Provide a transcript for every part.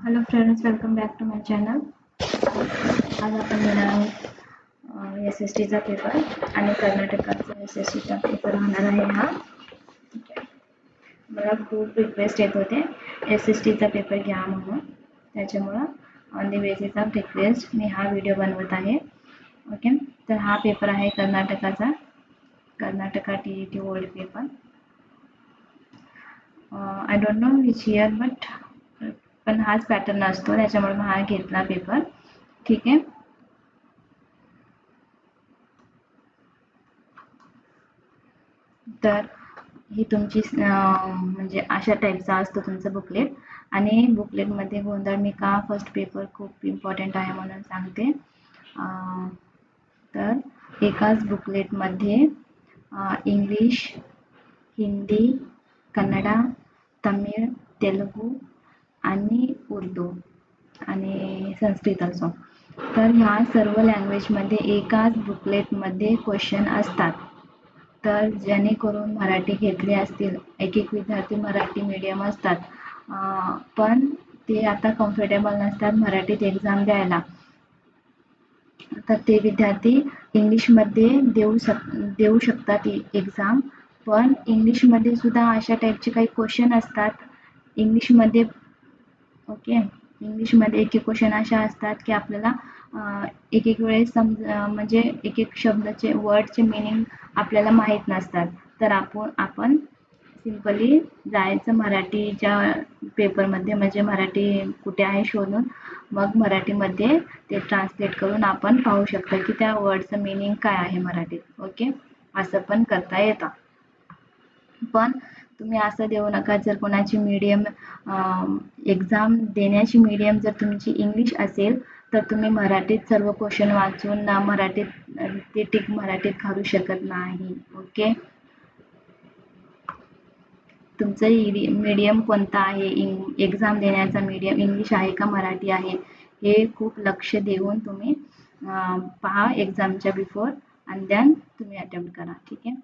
Hello friends, welcome back to my channel. आज आपण घेणार आहोत SSTचा पेपर आणि कर्नाटकाचा SSTचा पेपर राहणार आहे हा. मला खूप रिक्वेस्ट येत होते SSTचा पेपर घ्या म्हणून, त्याच्यामुळं on the basis of request मी हा व्हिडिओ बनवत आहे. ओके, तर हा पेपर आहे कर्नाटकाचा, Karnataka TET old paper. I don't know which year, पण हाच पॅटर्न असतो, त्याच्यामुळे हा घेतला पेपर. ठीक आहे. तर ही तुमची म्हणजे अशा टाईपचा असतो तुमचं बुकलेट. आणि बुकलेटमध्ये गोंधळ मी का फर्स्ट पेपर खूप इम्पॉर्टंट आहे म्हणून सांगते. तर एकाच बुकलेटमध्ये इंग्लिश, हिंदी, कन्नडा, तमिळ, तेलुगू आणि उर्दू आणि संस्कृत असो. तर ह्या सर्व लँग्वेजमध्ये एकाच बुकलेटमध्ये क्वेश्चन असतात. तर जेणेकरून मराठी घेतले असतील, एक विद्यार्थी मराठी मीडियम असतात, पण ते आता कम्फर्टेबल नसतात मराठीत एक्झाम द्यायला. तर ते विद्यार्थी इंग्लिशमध्ये देऊ शकतात एक्झाम. पण इंग्लिशमध्ये सुद्धा अशा टाईपचे काही क्वेश्चन असतात इंग्लिशमध्ये. ओके, इंग्लिशमध्ये एक क्वेश्चन अशा असतात की आपल्याला एक वेळेस म्हणजे एक शब्दाचे वर्डचे मीनिंग आपल्याला माहीत नसतात. तर आपण सिंपली जायचं मराठीच्या पेपरमध्ये, म्हणजे मराठी कुठे आहे शोधून, मग मराठीमध्ये ते ट्रान्सलेट करून आपण पाहू शकतो की त्या वर्डचं मीनिंग काय आहे मराठीत. ओके, असं पण करता येतं. पण तुम्ही असं देऊ नका, जर कोणाची मीडियम एक्झाम देण्याची मीडियम जर तुमची इंग्लिश असेल तर तुम्ही मराठीत सर्व क्वेश्चन वाचून मराठीत ते टिक मराठीत घालू शकत नाही. ओके, तुमचं मीडियम कोणता आहे, एक्झाम देण्याचा मीडियम इंग्लिश आहे का मराठी आहे, हे खूप लक्ष देऊन तुम्ही पहा एक्झामच्या बिफोर आणि देन तुम्ही अटेम्प्ट करा. ठीक आहे.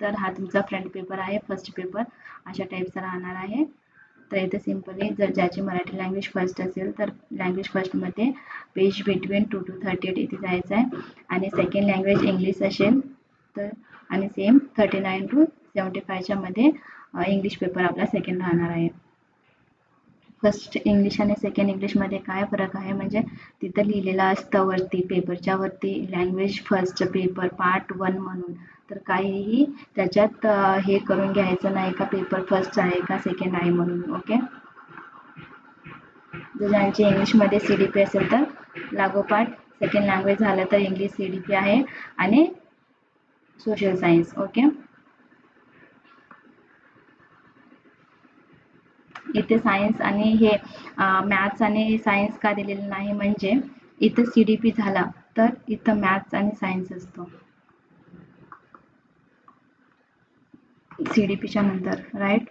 तर हा तुमचा फ्रंट पेपर आहे, फर्स्ट पेपर अशा टाईपचा राहणार आहे. तर इथे सिम्पली जर ज्याची मराठी लँग्वेज फर्स्ट असेल तर लँग्वेज फर्स्टमध्ये पेज बिटवीन 2 to 38 इथे जायचं आहे. आणि सेकंड लँग्वेज इंग्लिश असेल तर, आणि सेम 39 to 75च्या मध्ये इंग्लिश पेपर आपला सेकंड राहणार आहे. फर्स्ट इंग्लिश आणि सेकंड इंग्लिशमध्ये काय फरक आहे, म्हणजे तिथं लिहिलेलं असतं वरती, पेपरच्या वरती लँग्वेज फर्स्ट पेपर पार्ट 1 म्हणून. तर काहीही त्याच्यात हे करून घ्यायचं नाही का पेपर फर्स्ट आहे का सेकंड आहे म्हणून. ओके, जर ज्यांची इंग्लिशमध्ये CDP असेल तर लागोपाठ सेकंड लँग्वेज झालं तर इंग्लिश CDP आहे आणि सोशल सायन्स. ओके, इथे सायन्स आणि हे मॅथ्स आणि सायन्स का दिलेलं नाही, म्हणजे इथं CDP झाला तर इथं मॅथ्स आणि सायन्स असतो CDPच्या नंतर, राईट.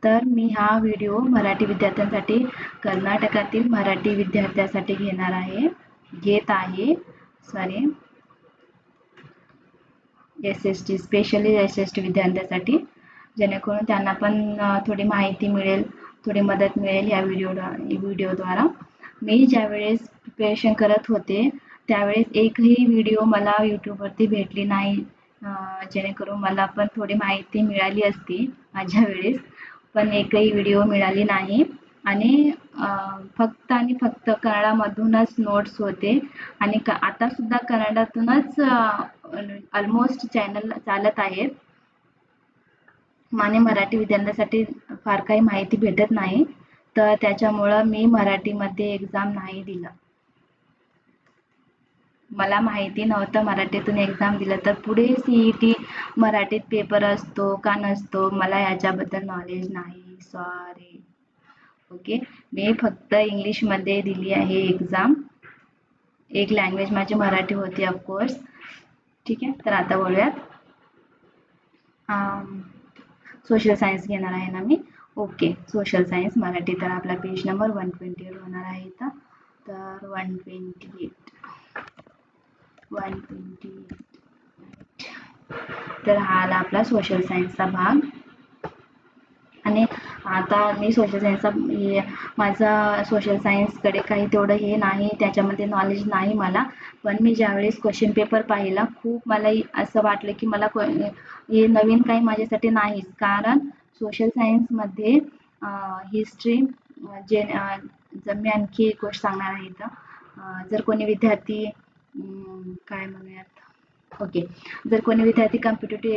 तर मी हा व्हिडिओ मराठी विद्यार्थ्यांसाठी, कर्नाटकातील मराठी विद्यार्थ्यांसाठी घेत आहे. सॉरी, SST स्पेशली SST विद्यार्थ्यांसाठी, जेणेकरून त्यांना पण थोडी माहिती मिळेल, थोडी मदत मिळेल या व्हिडिओद्वारा. मी ज्यावेळेस प्रिपरेशन करत होते त्यावेळेस एकही व्हिडिओ मला यूट्यूबवरती भेटली नाही, जेणेकरून मला पण थोडी माहिती मिळाली असती माझ्या वेळेस, पण एकही व्हिडिओ मिळाली नाही. आणि फक्त आणि फक्त कन्नडामधूनच नोट्स होते आणि आता सुद्धा कन्नडातूनच ऑलमोस्ट चॅनल चालत आहेत. आणि मराठी विद्यार्थ्यांसाठी फार काही माहिती भेटत नाही, तर त्याच्यामुळं मी मराठीमध्ये एक्झाम नाही दिलं. मला माहिती नव्हतं मराठीतून एक्झाम दिलं तर पुढे CET मराठीत पेपर असतो का नसतो, मला याच्याबद्दल नॉलेज नाही. सॉरी. ओके, मी फक्त इंग्लिशमध्ये दिली आहे एक्झाम. एक लँग्वेज माझी मराठी होती ऑफकोर्स. ठीक आहे, तर आता बोलूयात. सोशल सायन्स घेणार आहे ना मी. Okay, social science Marathi. तर आपला पेज नंबर 128 होणार आहे इथं. तर 128 तर हा आला आपला सोशल सायन्सचा भाग. आणि आता मी सोशल सायन्सचा माझा सोशल सायन्सकडे काही तेवढं हे नाही, त्याच्यामध्ये नॉलेज नाही मला. पण मी ज्यावेळेस क्वेश्चन पेपर पाहिला खूप मला असं वाटलं की मला हे नवीन काही माझ्यासाठी नाहीच. कारण सोशल सायन्समध्ये हिस्ट्री जे जर मी आणखी एक गोष्ट सांगणार आहे तर जर कोणी विद्यार्थी काय म्हणूयात ओके, जर कोणी विद्यार्थी कॉम्पिटेटिव्ह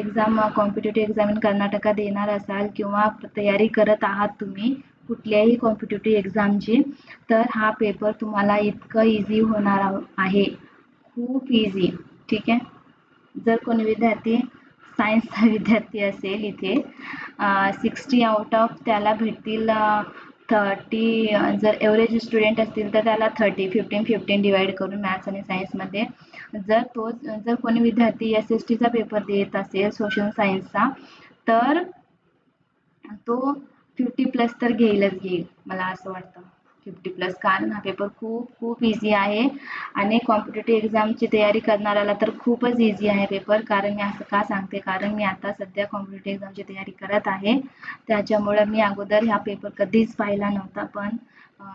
एक्झाम इन कर्नाटका देणार असाल किंवा तयारी करत आहात तुम्ही कुठल्याही कॉम्पिटेटिव्ह एक्झामची, तर हा पेपर तुम्हाला इतकं इझी होणार आहे, खूप इझी. ठीक आहे. जर कोणी विद्यार्थी सायन्सचा विद्यार्थी असेल इथे 60 आउट ऑफ त्याला भेटतील 30. जर एव्हरेज स्टुडंट असतील तर त्याला 15 डिवाइड करून मॅथ्स आणि सायन्समध्ये. जर कोणी विद्यार्थी SSTचा पेपर देत असेल सोशल सायन्सचा, तर तो 50+ तर घेईल मला असं वाटतं. 50+, कारण हा पेपर खूप खूप इझी आहे आणि कॉम्पिटेटिव्ह एक्झामची तयारी करणाऱ्याला तर खूपच इझी आहे पेपर. कारण मी असं का सांगते, कारण मी आता सध्या कॉम्पिटेटिव्ह एक्झामची तयारी करत आहे, त्याच्यामुळं मी अगोदर हा पेपर कधीच पाहिला नव्हता. पण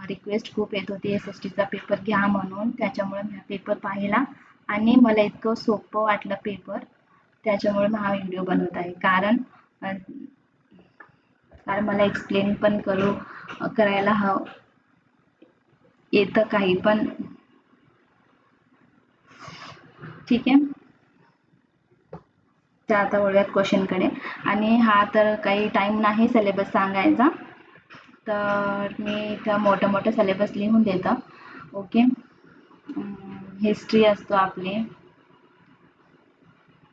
रिक्वेस्ट खूप येत होती SSTचा पेपर घ्या म्हणून, त्याच्यामुळे मी हा पेपर पाहिला आणि मला इतकं सोपं वाटलं पेपर, त्याच्यामुळे मी हा व्हिडिओ बनवत आहे. कारण मला एक्सप्लेन पण करायला येतं काही पण. ठीक आहे. तर आता वळूयात क्वेश्चनकडे. आणि हा तर काही टाइम नाही सिलेबस सांगायचा, तर मी इथं मोठं सिलेबस लिहून देतं. ओके. हिस्ट्री असतो आपली,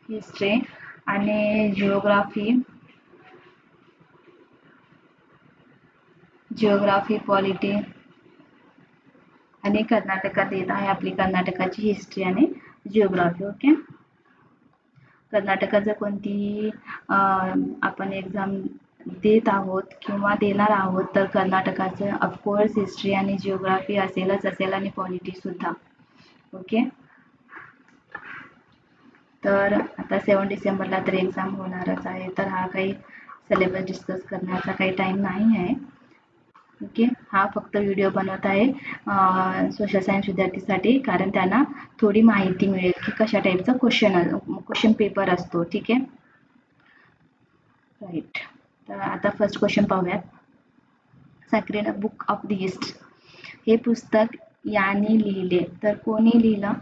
हिस्ट्री आणि जिओग्राफी पॉलिटी आणि कर्नाटकात येत आहे आपली कर्नाटकाची हिस्ट्री आणि जिओग्राफी. ओके. कर्नाटकात जर कोणतीही आपण एक्झाम देत आहोत किंवा देणार आहोत, तर कर्नाटकाचं ऑफकोर्स हिस्ट्री आणि जिओग्राफी असेल आणि पॉलिटी सुद्धा. ओके. तर आता 7 डिसेंबरला तर एक्झाम होणारच आहे, तर हा काही सिलेबस डिस्कस करण्याचा काही टाइम नाही आहे. ओके. हा फक्त व्हिडिओ बनवत आहे सोशल सायन्स विद्यार्थीसाठी, कारण त्यांना थोडी माहिती मिळेल की कशा टाईपचा क्वेश्चन पेपर असतो. ठीक आहे. राईट. तर आता फर्स्ट क्वेश्चन पाहूयात. Sacred Book of the East हे पुस्तक याने लिहिले, तर कोणी लिहिलं?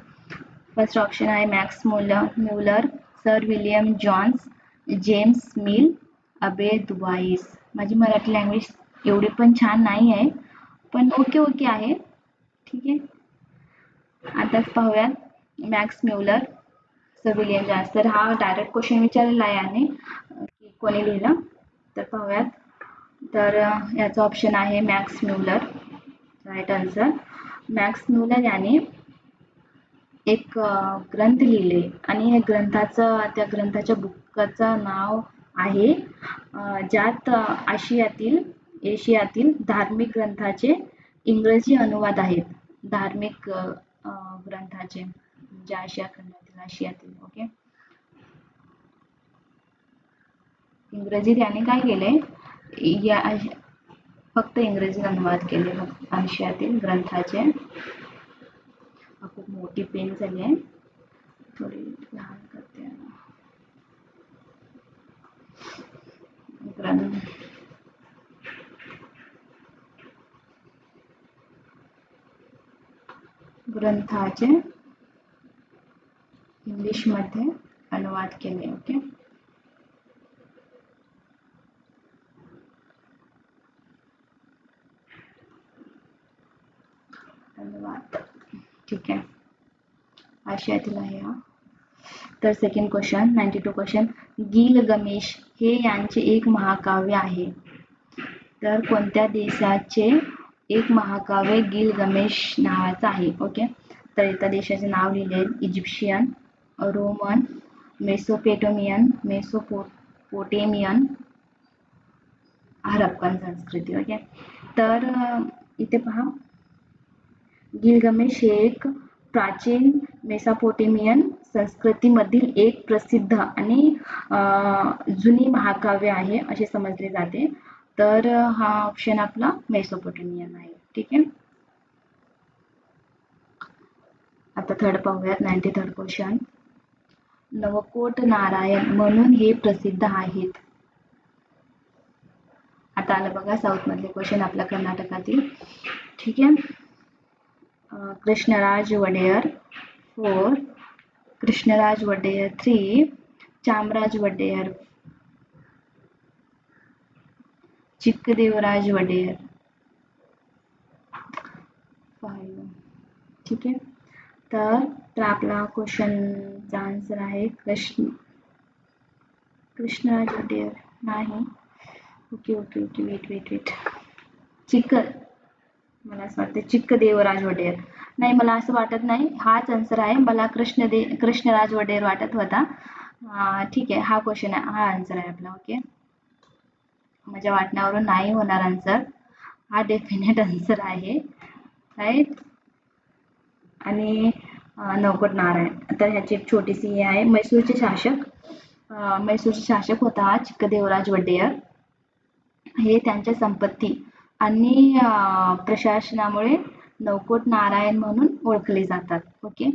फर्स्ट ऑप्शन आहे Max Muller, Sir William Jones, James Mill, Abbe Dubois. माझी मराठी लँग्वेज एवढी पण छान नाही आहे, पण ओके आहे. ठीक आहे. आताच पाहूयात Max Muller, Sir William Jones. तर हा डायरेक्ट क्वेश्चन विचारलेला आहे याने की कोणी लिहिलं, तर पाहूयात. तर याचा ऑप्शन आहे Max Muller. Right answer. Max Muller याने एक ग्रंथ लिहिले आणि हे त्या ग्रंथाच्या बुकाचं नाव आहे ज्यात एशियातील धार्मिक ग्रंथाचे इंग्रजी अनुवाद आहेत. धार्मिक ग्रंथाचे म्हणजे आशियातील. ओके. इंग्रजीत याने काय केले, फक्त इंग्रजी अनुवाद केले आशियातील ग्रंथाचे. खूप मोठी पेन झाली आहे, थोडी लहान करते. ग्रंथाचे इंग्लिशमध्ये अनुवाद केले. ओके. अनुवाद. ठीक आहे. आशियातील आहे हा. तर सेकंड क्वेश्चन 92 क्वेश्चन. गिलगमेश हे यांचे एक महाकाव्य आहे, तर कोणत्या देशाचे एक महाकाव्य गिलगमेश नावाचं आहे? ओके. तर एका देशाचे नाव लिहिले, इजिप्शियन, रोमन, मेसोपोटेमियन, हरप्पन संस्कृती. ओके. तर इथे पहा, गिलगमेश हे एक प्राचीन मेसोपोटेमियन संस्कृतीमधील एक प्रसिद्ध आणि जुनी महाकाव्य आहे असे समजले जाते. तर हा ऑप्शन आपला मेसोपोटेमियन आहे. ठीक आहे. आता थर्ड पाहूयात. 93rd question. नवकोट नारायण म्हणून हे प्रसिद्ध आहेत. आता आलं बघा साऊथ मधले क्वेश्चन आपल्या कर्नाटकातील. ठीक आहे. कृष्णराज वडेयर 4, कृष्णराज वडेयर 3, चामराज वडेयर, चिक्कदेवराज वडेयर 5. ठीक आहे. तर आपला क्वेश्चनचा आन्सर आहे कृष्णराज वडेयर नाही. ओके ओके ओके वेट मला असं वाटतं चिक्कदेवराज वडेयर. नाही, मला असं वाटत नाही हाच आन्सर आहे. मला कृष्णराज वडेयर वाटत होता. ठीक आहे, हा क्वेश्चन आहे, हा आन्सर आहे आपला. ओके, माझ्या वाटण्यावरून नाही होणार आन्सर. हा डेफिनेट आन्सर आहे, राईट. आणि नवकोट नारायण. तर ह्याची एक छोटीशी हे आहे. मैसूरचे शासक होता हा चिक्कदेवराज वडेयर. हे त्यांच्या संपत्ती आणि प्रशासनामुळे नवकोट नारायण म्हणून ओळखले जातात. ओके,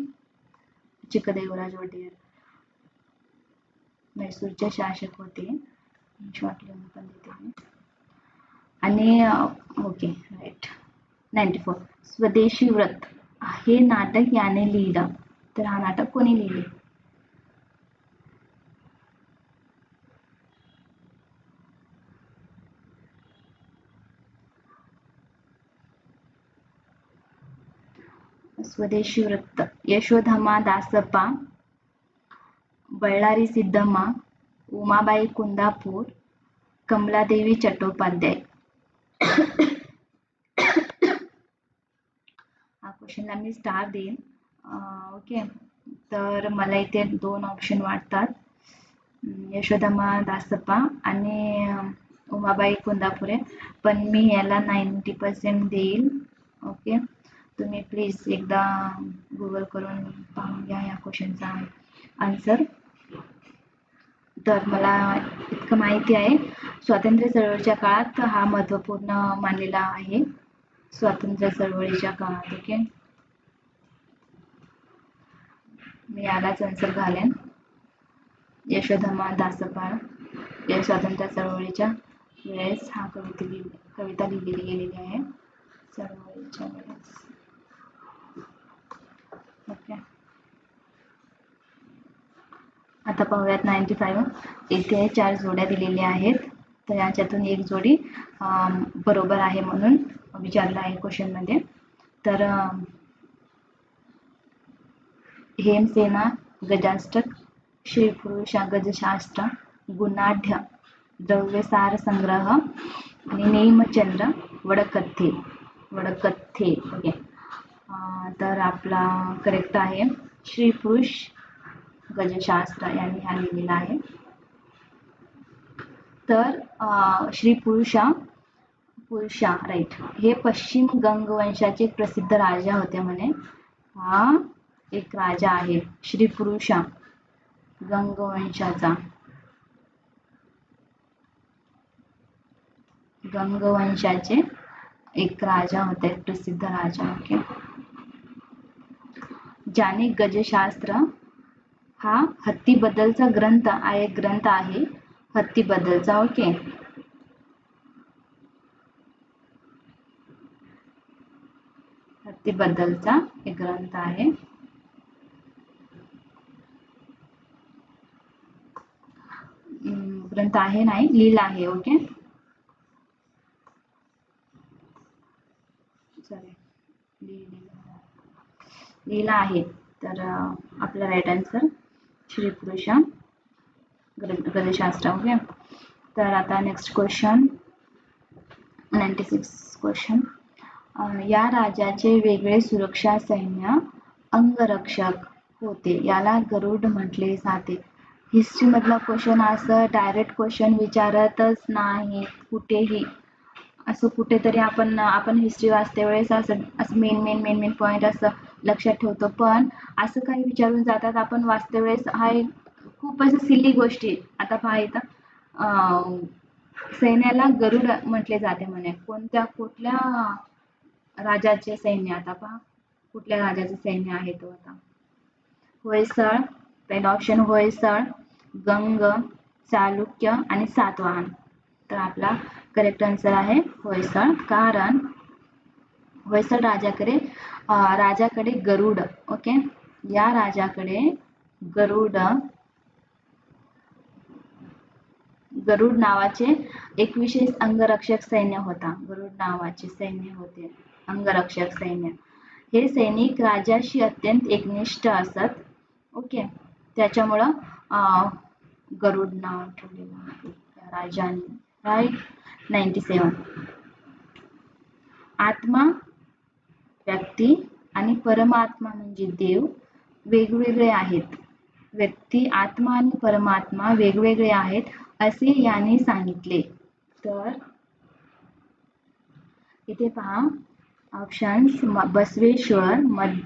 चिक्कदेवराज वडेयर मैसूरचे शासक होते. शॉर्टली पण देते. आणि ओके राईट. 94 स्वदेशी व्रत हे नाटक याने लिहिलं. तर हा नाटक कोणी लिहिले? स्वदेशी वृत्त यशोधमा दासप्पा, बळ्ळारी सिद्धम्मा, उमाबाई कुंदापूर, कमलादेवी चट्टोपाध्याय. हा क्वेश्चनला मी स्टार देईन. ओके, तर मला इथे 2 ऑप्शन वाटतात, यशोधमा दासप्पा आणि उमाबाई कुंदापुरे, पण मी याला 90% देईल. ओके, तुम्ही प्लीज एकदा गुगल करून पाहून घ्या या क्वेश्चनचा आन्सर. तर मला इतकं माहिती आहे, स्वातंत्र्य चळवळीच्या काळात हा महत्त्वपूर्ण मानलेला आहे. स्वातंत्र्य चळवळीच्या काळात. ओके, मी यालाच आन्सर घालेन. यशोधमा दासपाळ या स्वातंत्र्य चळवळीच्या वेळेस हा कविता लिहिलेली गेलेली आहे. चळवळीच्या वेळेस. ओके, आता पाहूयात 95. इथे 4 जोड्या दिलेल्या आहेत. तर याच्यातून एक जोडी बरोबर आहे म्हणून विचारलं आहे क्वेश्चन मध्ये. तर हेमसेना गजाष्टक, श्रीपुरुषा गजशास्त्र, गुणाढ्य, द्रव्यसार संग्रह आणि नेमचंद्र वडकथे. ओके, तर आपला करेक्ट आहे श्रीपुरुष गजशास्त्र यांनी हा लिहिलेला आहे. तर श्रीपुरुषा राईट, हे पश्चिम गंगवंशाचे प्रसिद्ध राजा होते म्हणे. हा एक राजा आहे श्रीपुरुषा गंगवंशाचे एक राजा होते, प्रसिद्ध राजा. ओके, ज्याने गजशास्त्र हा हत्तीबद्दलचा ग्रंथ आहे. हत्तीबद्दलचा. ओके, हत्तीबद्दलचा एक ग्रंथ आहे. ग्रंथ आहे नाही, लिहिला आहे. ओके, लिहिला आहे. तर आपला राईट आन्सर श्रीपुरुषा गजशास्त्र. ओके, तर आता नेक्स्ट क्वेश्चन 96 क्वेश्चन. या राजाचे वेगळे सुरक्षा सैन्य अंगरक्षक होते, याला गरुड म्हटले जाते. हिस्ट्री मधला क्वेश्चन असं डायरेक्ट क्वेश्चन विचारतच नाही कुठेही. असं कुठेतरी आपण हिस्ट्री वाचते वेळेस असं मेन पॉइंट असं लक्षात ठेवतो, पण असं काही विचारून जातात आपण वाचते वेळेस. हा खूप असं सिली गोष्टी. आता पहा इथं सैन्याला गरुड म्हटले जाते म्हणे. कुठल्या राजाचे सैन्य? आता पहा कुठल्या राजाचे सैन्य आहे तो आता. होयसळ, पहिला ऑप्शन होयसळ, गंग, चालुक्य आणि सातवाहन. तर आपला करेक्ट आन्सर आहे होयसळ. कारण होयसळ राजाकडे गरुड, ओके, या राजाकडे गरुड नावाचे एक विशेष अंगरक्षक सैन्य होता. गरुड नावाचे सैन्य होते, अंगरक्षक सैन्य. हे सैनिक राजाशी अत्यंत एकनिष्ठ असत, ओके. त्याच्यामुळं गरुड नाव ठेवलेलं आहे राजाने, राईट. 97. आत्मा, व्यक्ती आणि परमात्मा म्हणजे देव वेगवेगळे आहेत. व्यक्ती, आत्मा आणि परमात्मा वेगवेगळे आहेत असे याने सांगितले. तर इथे पहा ऑप्शन्स: बसवेश्वर,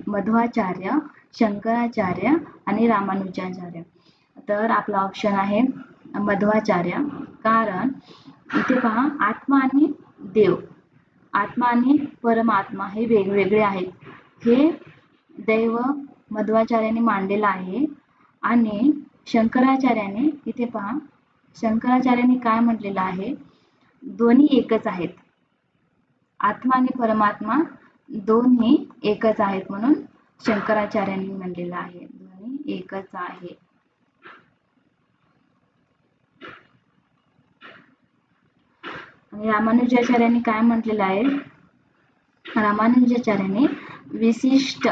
मध्वाचार्य, शंकराचार्य आणि रामानुजाचार्य. तर आपला ऑप्शन आहे मध्वाचार्य. कारण इथे पहा आत्मा आणि देव, आत्मा आणि परमात्मा हे वेगवेगळे आहेत. हे दैव मध्वाचार्याने मांडलेलं आहे. आणि शंकराचार्याने, इथे पहा शंकराचार्याने काय म्हटलेलं आहे, दोन्ही एकच आहेत. आत्मा आणि परमात्मा दोन्ही एकच आहेत म्हणून शंकराचार्यांनी म्हणलेलं आहे, दोन्ही एकच आहे. आणि रामानुजाचार्यांनी काय म्हटलेलं आहे, रामानुजाचार्यांनी विशिष्ट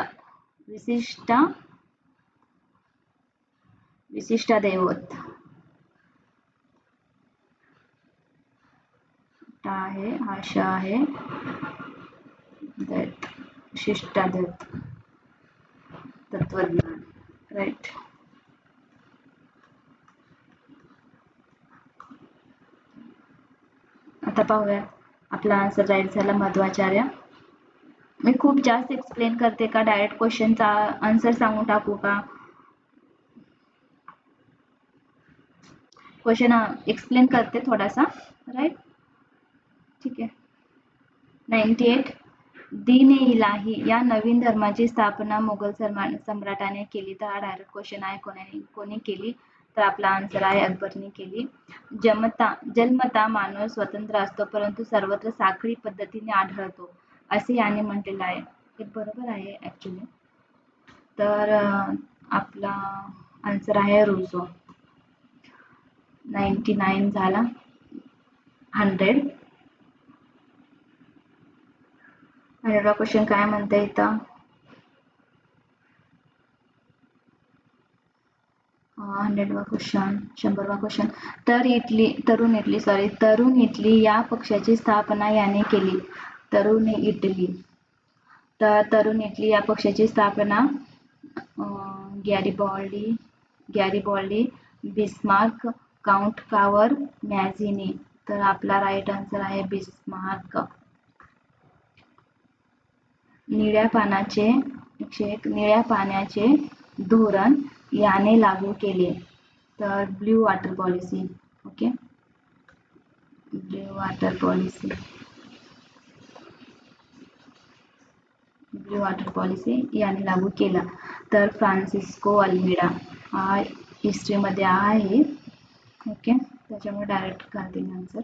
दैवत आहे, आशा आहे दैत, विशिष्ट दैत तत्वज्ञान, राईट. आता पाहूया आपला आन्सर राईट झाला मध्वाचार्य. मी खूप जास्त एक्सप्लेन करते का डायरेक्ट क्वेश्चनचा आन्सर सांगून टाकू का? क्वेश्चन एक्सप्लेन करते थोडासा, राईट, ठीक आहे. 98. दीन-ए-इलाही या नवीन धर्माची स्थापना मुघल सम्राटाने केली. तर हा डायरेक्ट क्वेश्चन आहे, कोणी केली? तर आपला आन्सर आहे अकबरने केली. जन्मता माणूस स्वतंत्र असतो परंतु सर्वत्र साखळी पद्धतीने आढळतो असे याने म्हटलेलं आहे. हे बरोबर आहे ऍक्च्युली. तर आपला आन्सर आहे रुसो. 99 झाला. 100. 100वा क्वेश्चन काय म्हणते इथं? 100वा क्वेश्चन, 100वा क्वेश्चन. तरुण इटली या पक्षाची स्थापना याने केली. तरुण इटली. तर तरुण इटली या पक्षाची स्थापना गॅरिबॉल्डी, बिस्मार्क, काउंट कावर, मॅझिनी. तर आपला राईट आन्सर आहे बिस्मार्क. निळ्या पाण्याचे धोरण याने लागू केले. तर blue water policy, okay, blue water policy याने लागू केला. तर फ्रान्सिस्को अल्मेडा हा हिस्ट्रीमध्ये आहे, ओके, त्याच्यामुळे डायरेक्ट करते आन्सर.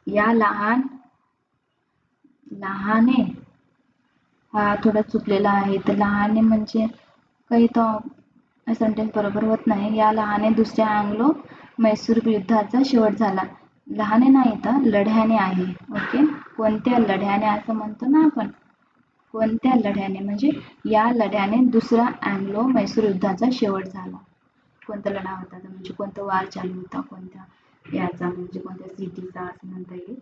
या लहाने हा थोडा चुकलेला आहे. तर लहाने म्हणजे काही तो सेंटेन्स बरोबर होत नाही. या लहाने दुसऱ्या अँग्लो मैसूर युद्धाचा शेवट झाला. लहाने नाही तर लढ्याने आहे, ओके. कोणत्या लढ्याने असं म्हणतो ना आपण, कोणत्या लढ्याने म्हणजे या लढ्याने दुसरा अँग्लो मैसूर युद्धाचा शेवट झाला. कोणता लढा होता म्हणजे कोणता वार चालू होता, कोणत्या याचा म्हणजे कोणत्या सिटीचा असं म्हणता येईल.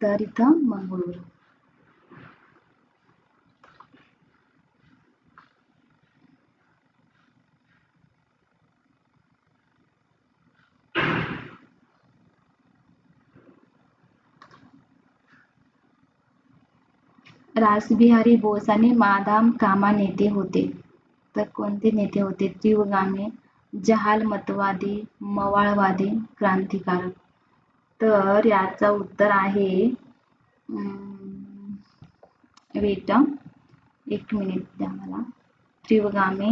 तर इथं मंगळूर. रासबिहारी बोस आणि मादाम कामा नेते होते. तर कोणते नेते होते? तीव्रगामी, जहालमतवादी, मवाळवादी, क्रांतिकारक. तर याचा उत्तर आहे वेट, एक मिनिट द्या मला. त्रिवगामी.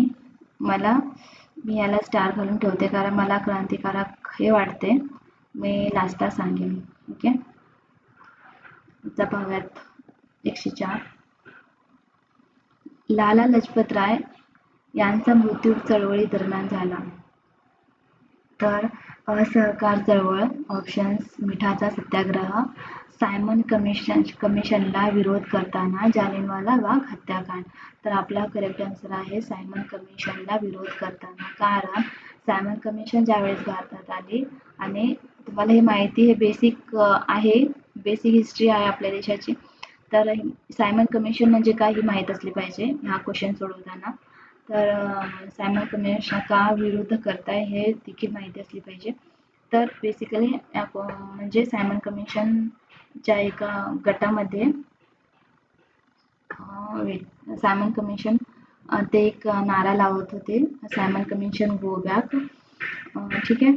मी याला स्टार घालून ठेवते कारण मला क्रांतिकारक हे वाटते. मी लास्टला सांगेन. ओके. आता पाहूयात 104. लाला लजपत राय यांचा मृत्यू चळवळी दरम्यान झाला. तर असहकार चळवळ, ऑप्शन्स मिठाचा सत्याग्रह, सायमन कमिशनला विरोध करताना जालियनवाला बाग हत्याकांड. तर आपला करेक्ट आन्सर आहे सायमन कमिशनला विरोध करताना. कारण सायमन कमिशन ज्यावेळेस भारतात आली आणि तुम्हाला हे माहिती हे बेसिक आहे, बेसिक हिस्ट्री आहे आपल्या देशाची. तर सायमन कमिशन म्हणजे काय हे माहीत असले पाहिजे हा क्वेश्चन सोडवताना. तर सायमन कमिशन का विरोध करताय हे देखील माहिती असली पाहिजे. तर बेसिकली म्हणजे सायमन कमिशनच्या एका गटामध्ये सायमन कमिशन ते एक नारा लावत होते, सायमन कमिशन गो बॅक. ठीक आहे.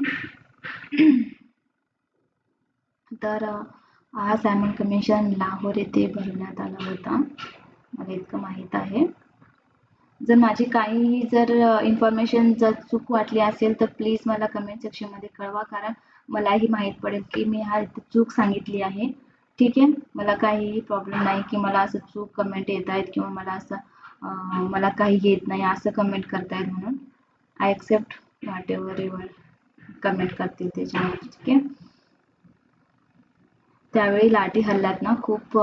तर हा सायमन कमिशन लाहोर येथे भरवण्यात आला होता, मला इतकं माहीत आहे. जर माझी काही जर इन्फॉर्मेशन जर चूक वाटली असेल तर प्लीज मला कमेंट सेक्शनमध्ये कळवा, कारण मलाही माहीत पडेल की मी हा चूक सांगितली आहे. ठीक आहे. मला काहीही प्रॉब्लेम नाही की मला असं चूक कमेंट येत आहेत किंवा मला काही येत नाही असं कमेंट करतायत म्हणून. I accept whatever comment करतील त्याच्यावर. ठीक आहे. त्यावेळी लाठी हल्ल्यात ना खूप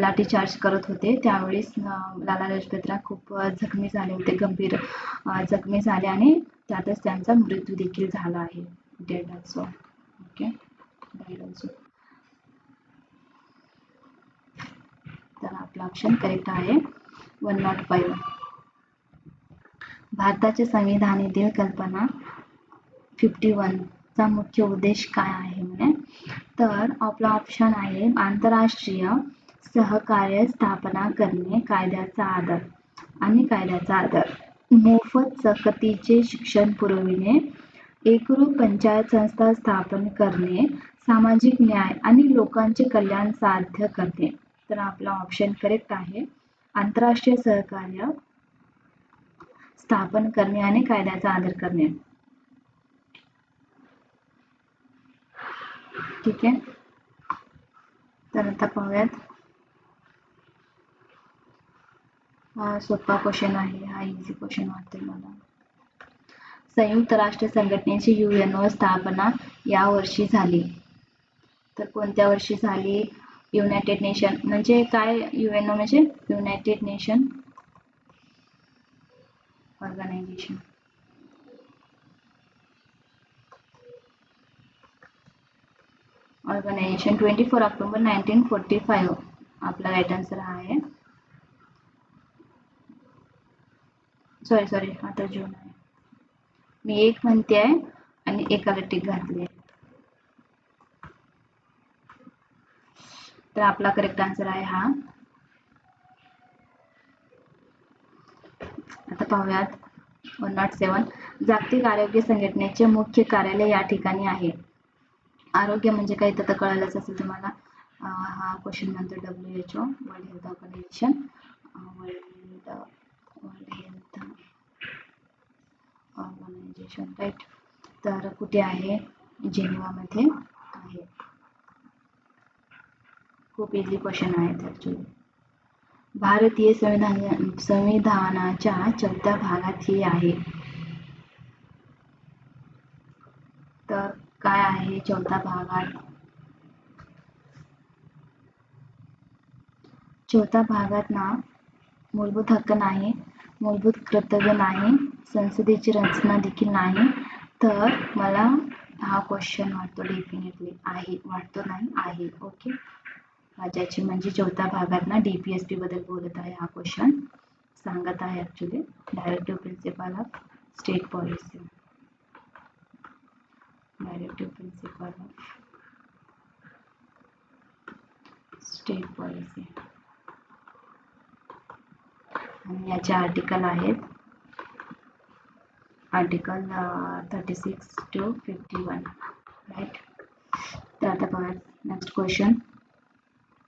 लाठीचार्ज करत होते. त्यावेळेस लाला लजपत राय खूप जखमी झाले होते, गंभीर जखमी झाले आणि त्यातच त्यांचा मृत्यू देखील झाला आहे. Dead also. Okay. Dead also. तर आपला ऑप्शन करेक्ट आहे 105. भारताच्या संविधानातील कल्पना 51 चा मुख्य उद्देश काय आहे म्हणे. तर आपला ऑप्शन आहे आंतरराष्ट्रीय सहकार्य स्थापना करणे, कायद्याचा आदर, मोफत सक्तीचे शिक्षण पुरविणे, एकरूप पंचायत संस्था स्थापन करणे, सामाजिक न्याय आणि लोकांचे कल्याण साध्य करणे. तर आपला ऑप्शन करेक्ट आहे आंतरराष्ट्रीय सहकार्य स्थापन करणे आणि कायद्याचा आदर करणे. ठीक आहे. तर आता पाहूयात. हा सोपा क्वेश्चन आहे, हा इझी क्वेश्चन वाटतोय मला. संयुक्त राष्ट्र संघटनेची UNO स्थापना या वर्षी झाली. तर कोणत्या वर्षी झाली? युनायटेड नेशन म्हणजे काय? UNO म्हणजे United Nation Organization. Organization 24 October 1945 आपला राईट आन्सर आहे. सॉरी आता जून आहे. मी एक म्हणते आहे आणि एकाला टिक घातली आहे. तर आपला करेक्ट आन्सर आहे हा. आता पाहूयात 107. जागतिक आरोग्य संघटनेचे मुख्य कार्यालय या ठिकाणी आहे. आरोग्य म्हणजे काही तर कळालंच असेल तुम्हाला. हा क्वेश्चन म्हणतो WHO World Health Organization. World Health Organization right. तर कुठे आहे? जेनेवामध्ये आहे. खूप इझी क्वेश्चन आहेत ॲक्च्युली. भारतीय संविधानाच्या चौथ्या भागात हे आहे. तर काय आहे चौथ्या भागात? चौथ्या भागात ना मूलभूत हक्क नाही, मूलभूत कर्तव्य नाही, संसदेची रचना देखील नाही. तर मला हा क्वेश्चन वाटतो डेफिनेटली आहे, वाटतो नाही आहे. ओके. राज्याची म्हणजे चौथ्या भागात ना DPSP बद्दल बोलत आहे हा क्वेश्चन, सांगत आहे actually. Directive principle of state policy. Directive principle of state policy. आणि याचे आर्टिकल आहेत आर्टिकल 36 to 51 राईट. तर आता बघा नेक्स्ट क्वेश्चन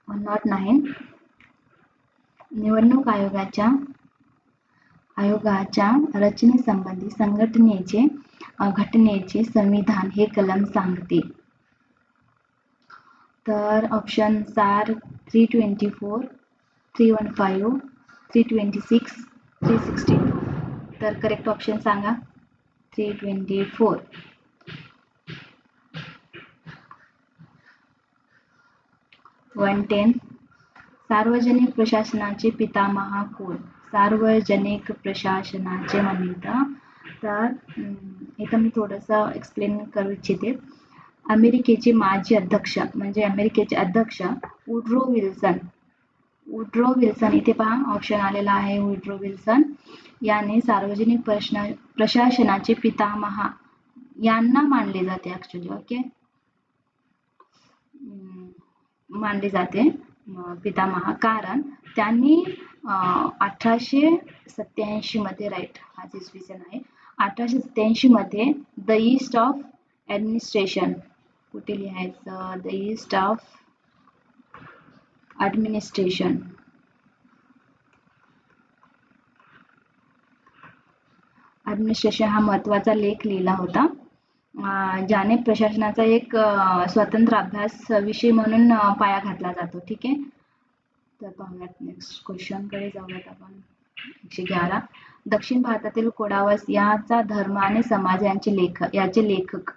109. निवडणूक आयोगाच्या रचनेसंबंधी संघटनेचे घटनेचे संविधान हे कलम सांगते. तर ऑप्शन्स आर 324, 315, 326, 362. तर करेक्ट ऑप्शन सांगा. 324. 110. सार्वजनिक प्रशासनाचे पितामह कोण? सार्वजनिक प्रशासनाचे म्हणतात तर इथं मी थोडंसं एक्सप्लेन करू इच्छिते. अमेरिकेचे माजी अध्यक्ष म्हणजे अमेरिकेचे अध्यक्ष वुड्रो विल्सन इथे पहा ऑप्शन आलेला आहे. वुड्रो विल्सन याने सार्वजनिक प्रशासनाचे पितामह यांना मानले जाते. ऍक्च्युली ओके मानले जाते पितामह, कारण त्यांनी 1887 मध्ये राईट हा इसवी सन आहे. 1887 मध्ये द ईस्ट ऑफ ऍडमिनिस्ट्रेशन कुठे लिहायचं? द ईस्ट ऑफ ऍडमिनिस्ट्रेशन हा महत्वाचा लेख लिहिला होता, ज्याने प्रशासनाचा एक स्वतंत्र अभ्यास विषय म्हणून पाया घातला जातो. ठीक आहे. तर पाहूयात नेक्स्ट क्वेश्चन कडे जाऊयात आपण. 111. दक्षिण भारतातील कोडावस याचा धर्म आणि समाज याचे लेखक.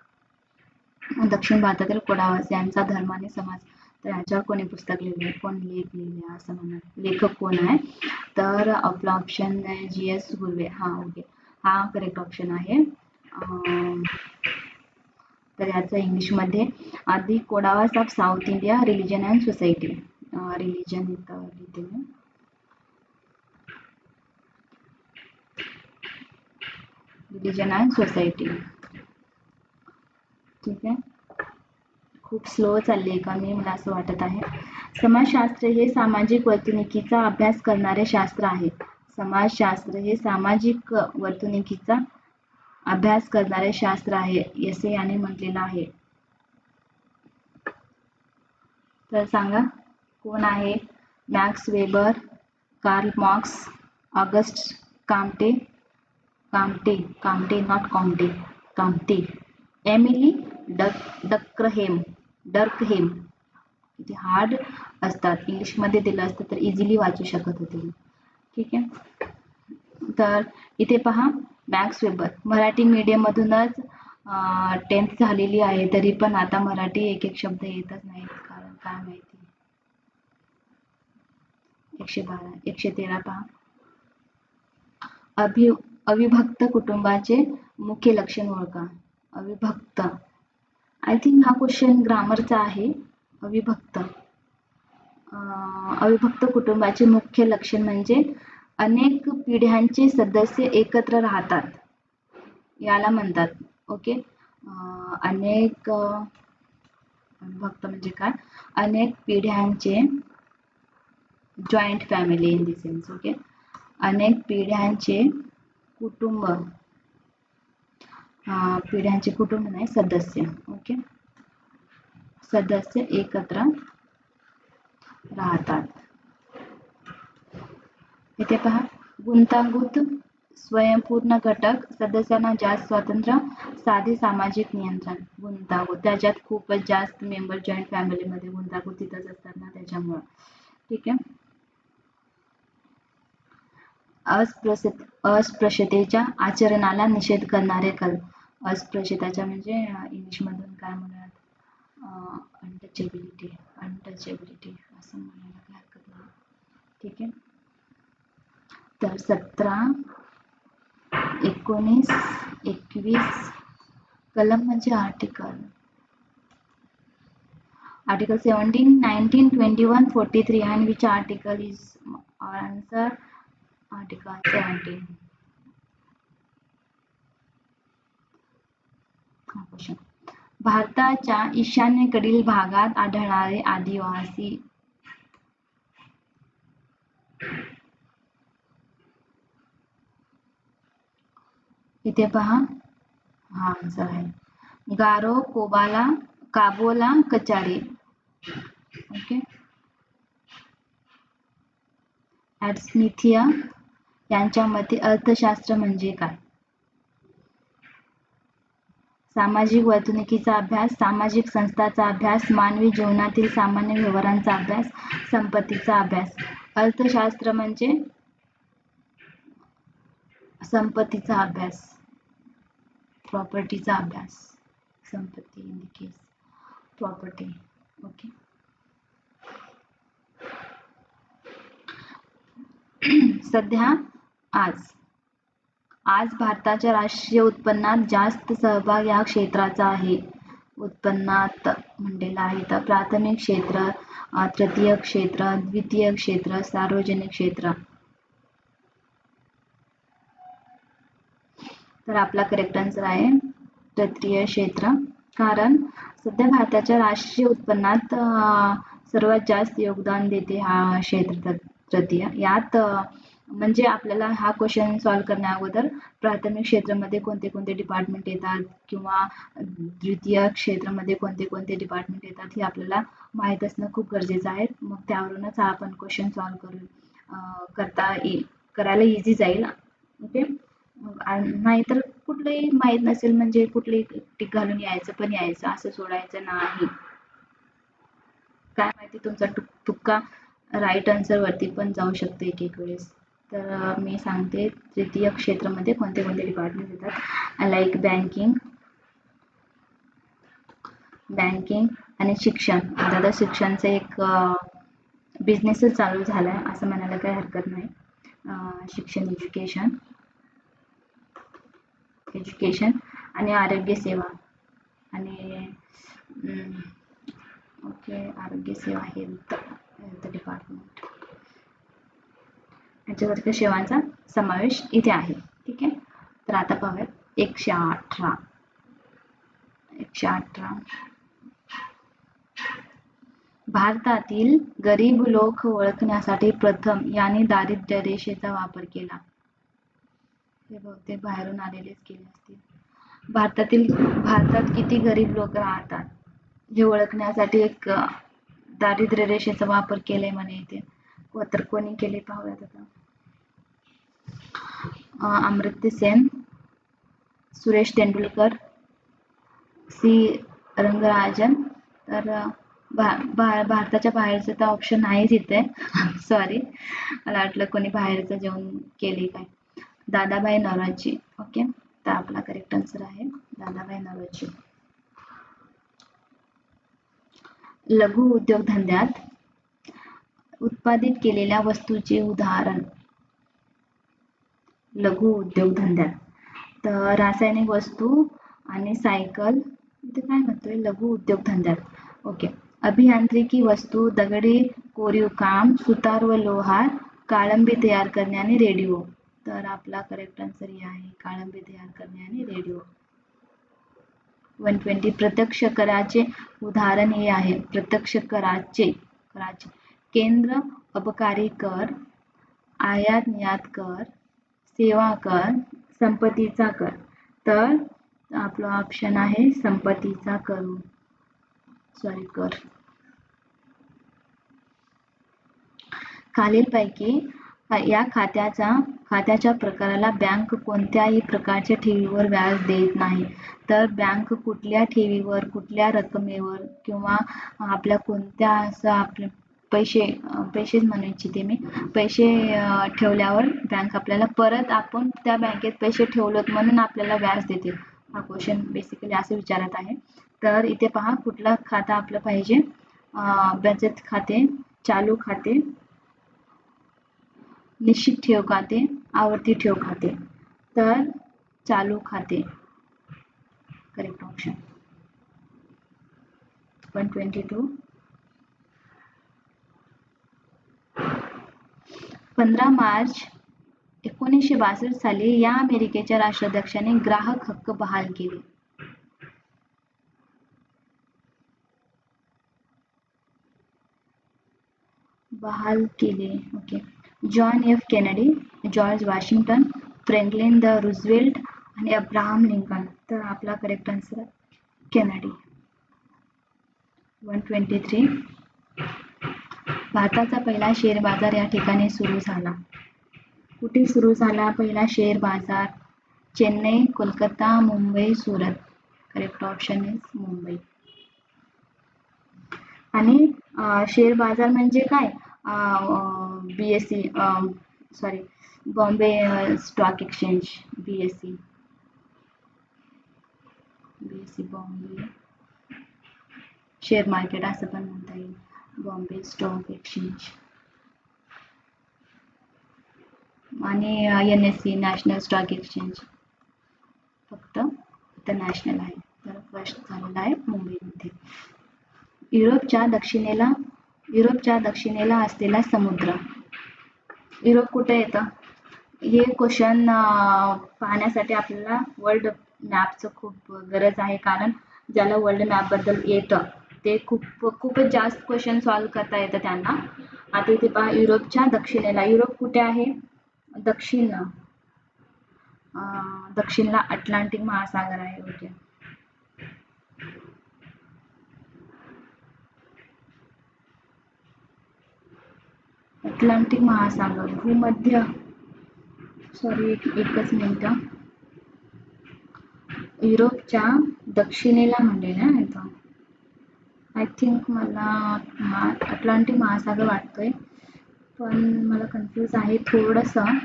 दक्षिण भारतातील कोडावस यांचा धर्म आणि समाज, तर याच्यावर कोणी पुस्तक लिहिले, कोण लेख लिहिले असं म्हणा. लेखक कोण आहे? तर आपला ऑप्शन आहे GS गुर्वे. ओके हा करेक्ट ऑप्शन आहे. तर याचं इंग्लिश मध्ये आधी Kodavas of south India religion and society. Religion इथं लिहिते मी. Religion and society. ठीक आहे. खूप स्लो चालली आहे का मी? मला असं वाटत आहे. समाजशास्त्र हे सामाजिक वर्तणुकीचा अभ्यास करणारे शास्त्र आहे. समाजशास्त्र हे सामाजिक वर्तणुकीचा अभ्यास करणारे शास्त्र आहे असे याने म्हटलेलं आहे. तर सांगा कोण आहे? Max Weber, Karl Marx, Auguste Comte, not Comte, Emile Durkheim. किती हार्ड असतात. इंग्लिश मध्ये दिलं असतं तर इझिली वाचू शकत होते. ठीक आहे. तर इथे पहा मॅक्स वेबर मराठी मीडियम मधूनच 10th झालेली आहे, तरी पण आता मराठी एक शब्द येतच नाहीत. कारण काय माहिती. 112, 113 पहा. अविभक्त कुटुंबाचे मुख्य लक्षण ओळखा. अविभक्त, आय थिंक हा क्वेश्चन ग्रामरचा आहे. अविभक्त कुटुंबाचे मुख्य लक्षण म्हणजे अनेक पिढ्यांचे सदस्य एकत्र राहतात याला म्हणतात. ओके अविभक्त म्हणजे काय? अनेक पिढ्यांचे joint family in the sense. Okay अनेक पिढ्यांचे कुटुंब, नाही सदस्य. ओके सदस्य एकत्र राहतात. इथे पहा गुंतागुंत, स्वयंपूर्ण घटक, सदस्यांना जास्त स्वातंत्र्य, साधे सामाजिक नियंत्रण. गुंतागुंत त्याच्यात खूपच जास्त मेंबर जॉईंट फॅमिलीमध्ये गुंतागुंतीतच असतात ना, त्याच्यामुळं. ठीक आहे. अस्पृश्यतेच्या आचरणाला निषेध करणारे कल. अस्पृश्यतेच्या म्हणजे इंग्लिश मधून काय म्हणतात? अनटचेबिलिटी असं म्हणायला काही हरकत नाही. ठीक आहे. तर 17, 19, 21 कलम म्हणजे article 17, 19, 21, 43 and which article is answer? Article 17. भारताच्या ईशान्येकडील भागात आढळणारे आदिवासी. इथे पहा हा आन्सर आहे गारो, कोबाला, काबोला कचारी. ओके. ॲडस्मिथिया यांच्या मते अर्थशास्त्र म्हणजे काय? सामाजिक वर्तणुकीचा अभ्यास, सामाजिक संस्थाचा अभ्यास, मानवी जीवनातील सामान्य व्यवहारांचा अभ्यास, संपत्तीचा अभ्यास. अर्थशास्त्र म्हणजे संपत्तीचा अभ्यास, प्रॉपर्टीचा अभ्यास. संपत्ती in the case property. Okay. सध्या आज भारताच्या राष्ट्रीय उत्पन्नात जास्त सहभाग या क्षेत्राचा आहे. उत्पन्नात म्हणलेला आहे तर प्राथमिक क्षेत्र, तृतीय क्षेत्र, द्वितीय क्षेत्र, सार्वजनिक क्षेत्र. तर आपला करेक्ट आन्सर आहे तृतीय क्षेत्र. कारण सध्या भारताच्या राष्ट्रीय उत्पन्नात सर्वात जास्त योगदान देते हा क्षेत्र तृतीय. यात म्हणजे आपल्याला हा क्वेश्चन सॉल्व्ह करण्या अगोदर प्राथमिक क्षेत्रामध्ये कोणते कोणते डिपार्टमेंट येतात किंवा द्वितीय क्षेत्रामध्ये कोणते कोणते डिपार्टमेंट येतात हे आपल्याला माहीत असणं खूप गरजेचं आहे. मग त्यावरूनच आपण क्वेश्चन सॉल्व्ह करायला इझी जाईल. ओके. नाहीतर कुठलंही माहीत नसेल म्हणजे कुठलंही टिक घालून यायचं असं सोडायचं नाही. काय माहिती तुमचा तुक्का राईट आन्सर वरती पण जाऊ शकतो एक वेळेस. तर मी सांगते तृतीय क्षेत्रामध्ये कोणते कोणते डिपार्टमेंट येतात. लाईक बँकिंग आणि शिक्षण. आता शिक्षणचं एक बिझनेसच चालू झालाय असं म्हणायला काही हरकत नाही. शिक्षण एज्युकेशन आणि आरोग्य सेवा आणि ओके आरोग्य सेवा हेल्थ डिपार्टमेंट याच्यावरती सेवांचा समावेश इथे आहे. ठीक आहे. तर आता पाहूयात 118. भारतातील गरीब लोक ओळखण्यासाठी प्रथम यांनी दारिद्र्य रेषेचा वापर केला. हे बहुतेक बाहेरून आलेलेच केले असतील. भारतात किती गरीब लोक राहतात हे ओळखण्यासाठी एक दारिद्र्य रेषेचा वापर केलाय म्हणे इथे. तर कोणी केले पाहूयात आता. अमर्त्य सेन, सुरेश तेंडुलकर, सी रंगराजन. तर भारताच्या बाहेरचं तर ऑप्शन नाहीच इथे. सॉरी, मला वाटलं कोणी बाहेरचं जेवण केले काय. दादाभाई नौरोजी. ओके. तर आपला करेक्ट आन्सर आहे दादाभाई नौरोजी. लघु उद्योगधंद्यात उत्पादित केलेल्या वस्तूचे उदाहरण. लघु उद्योगधंद्यात तर रासायनिक वस्तू आणि सायकल. इथे काय म्हणतोय लघु उद्योगधंद्यात. ओके. अभियांत्रिकी वस्तू, दगडी कोरीव काम, सुतार व लोहार, काळंबी तयार करणे आणि रेडिओ. तर आपला करेक्ट आन्सर हे आहे काळंबी तयार करणे आणि रेडिओ. 120. प्रत्यक्ष कराचे उदाहरण हे आहे. प्रत्यक्ष कराचे केंद्र अबकारी कर, आयात निर्यात कर, सेवा कर, संपत्तीचा कर. तर आपला ऑप्शन आहे संपत्तीचा कर. खालीलपैकी या खात्याच्या प्रकाराला बँक कोणत्याही प्रकारच्या ठेवीवर व्याज देत नाही. तर बँक कुठल्या ठेवीवर, कुठल्या रकमेवर किंवा आपल्या कोणत्या असं आपले पैसेच म्हणू इच्छिते मी. पैसे ठेवल्यावर बँक आपल्याला परत आपण त्या बँकेत पैसे ठेवलोत म्हणून आपल्याला व्याज देते. हा क्वेश्चन बेसिकली असं विचारत आहे. तर इथे पहा कुठला खाता आपलं पाहिजे. बचत खाते, चालू खाते, निश्चित ठेव खाते, आवर्ती ठेव खाते. तर चालू खाते करेक्ट ऑप्शन. 122. 15 मार्च 1962 साली या अमेरिकेच्या राष्ट्राध्यक्षाने ग्राहक हक्क बहाल केले. Okay. John F Kennedy, George Washington, Franklin the Roosevelt आणि अब्राहम लिंकन. तर आपला करेक्ट आन्सर केनेडी. 123. भारताचा पहिला शेअर बाजार या ठिकाणी सुरू झाला. कुठे सुरू झाला पहिला शेअर बाजार? Chennai, Kolkata, Mumbai, Surat. Correct option is Mumbai. आणि शेअर बाजार म्हणजे काय? BSE sorry Bombay stock exchange, BSE Bombay share market असं पण म्हणता येईल, बॉम्बे स्टॉक एक्सचेंज. आणि NSE नॅशनल स्टॉक एक्सचेंज फक्त इथं नॅशनल आहे, तर फर्स्ट झालेला आहे मुंबईमध्ये. युरोपच्या दक्षिणेला असलेला समुद्र. युरोप कुठे येतं? हे क्वेश्चन पाहण्यासाठी आपल्याला वर्ल्ड मॅपचं खूप गरज आहे, कारण ज्याला वर्ल्ड मॅप बद्दल येतं ते खूपच जास्त क्वेश्चन सॉल्व्ह करता येतं त्यांना. आता इथे पहा, युरोपच्या दक्षिणेला. युरोप कुठे आहे? दक्षिणला अटलांटिक महासागर आहे. ओके. अटलांटिक महासागर. भूमध्य, सॉरी एकच मिनिट. युरोपच्या दक्षिणेला म्हणले ना इथं. आय थिंक मला अटलांटिक महासागर वाटतोय, पण मला कन्फ्यूज आहे थोडंसं.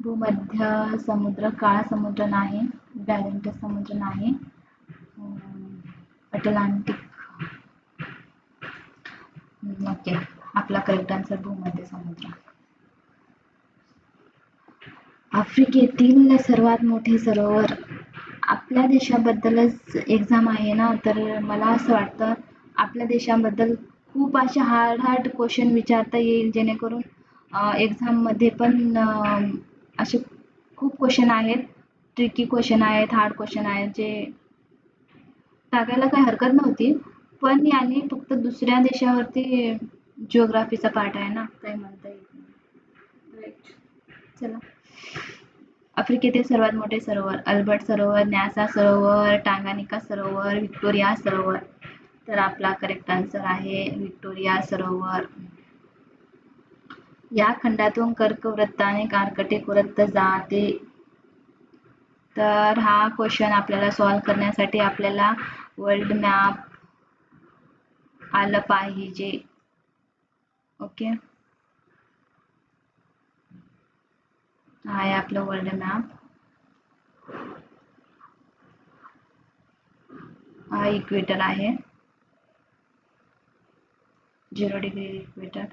भूमध्य समुद्र, काळा समुद्र नाही, बॅरेंट समुद्र नाही, अटलांटिक. ओके, आपला करेक्ट आन्सर भूमध्य समुद्र. आफ्रिकेतील सर्वात मोठे सरोवर. आपल्या देशाबद्दलच एक्झाम आहे ना, तर मला असं वाटतं आपल्या देशाबद्दल खूप असे हार्ड क्वेश्चन विचारता येईल, जेणेकरून एक्झाममध्ये पण असे खूप क्वेश्चन आहेत, ट्रिकी क्वेश्चन आहेत, हार्ड क्वेश्चन आहेत, जे टाकायला काही हरकत नव्हती, पण याने फक्त दुसऱ्या देशावरती जिओग्राफीचा पार्ट आहे ना, काही म्हणता येत नाही. राईट. चला. आफ्रिकेतील सर्वात मोठे सरोवर. अल्बर्ट सरोवर, न्यासा सरोवर, टांगानिका सरोवर, व्हिक्टोरिया सरोवर. तर आपला करेक्ट आन्सर आहे व्हिक्टोरिया सरोवर. या खंडातून कर्कवृत्ताने कार्कटिक वृत्त जाते. तर हा क्वेश्चन आपल्याला सॉल्व्ह करण्यासाठी आपल्याला वर्ल्ड मॅप आलं पाहिजे. ओके, हा आहे आपलं वर्ल्ड मॅप. हा इक्वेटर आहे, 0 डिग्री इक्वेटर.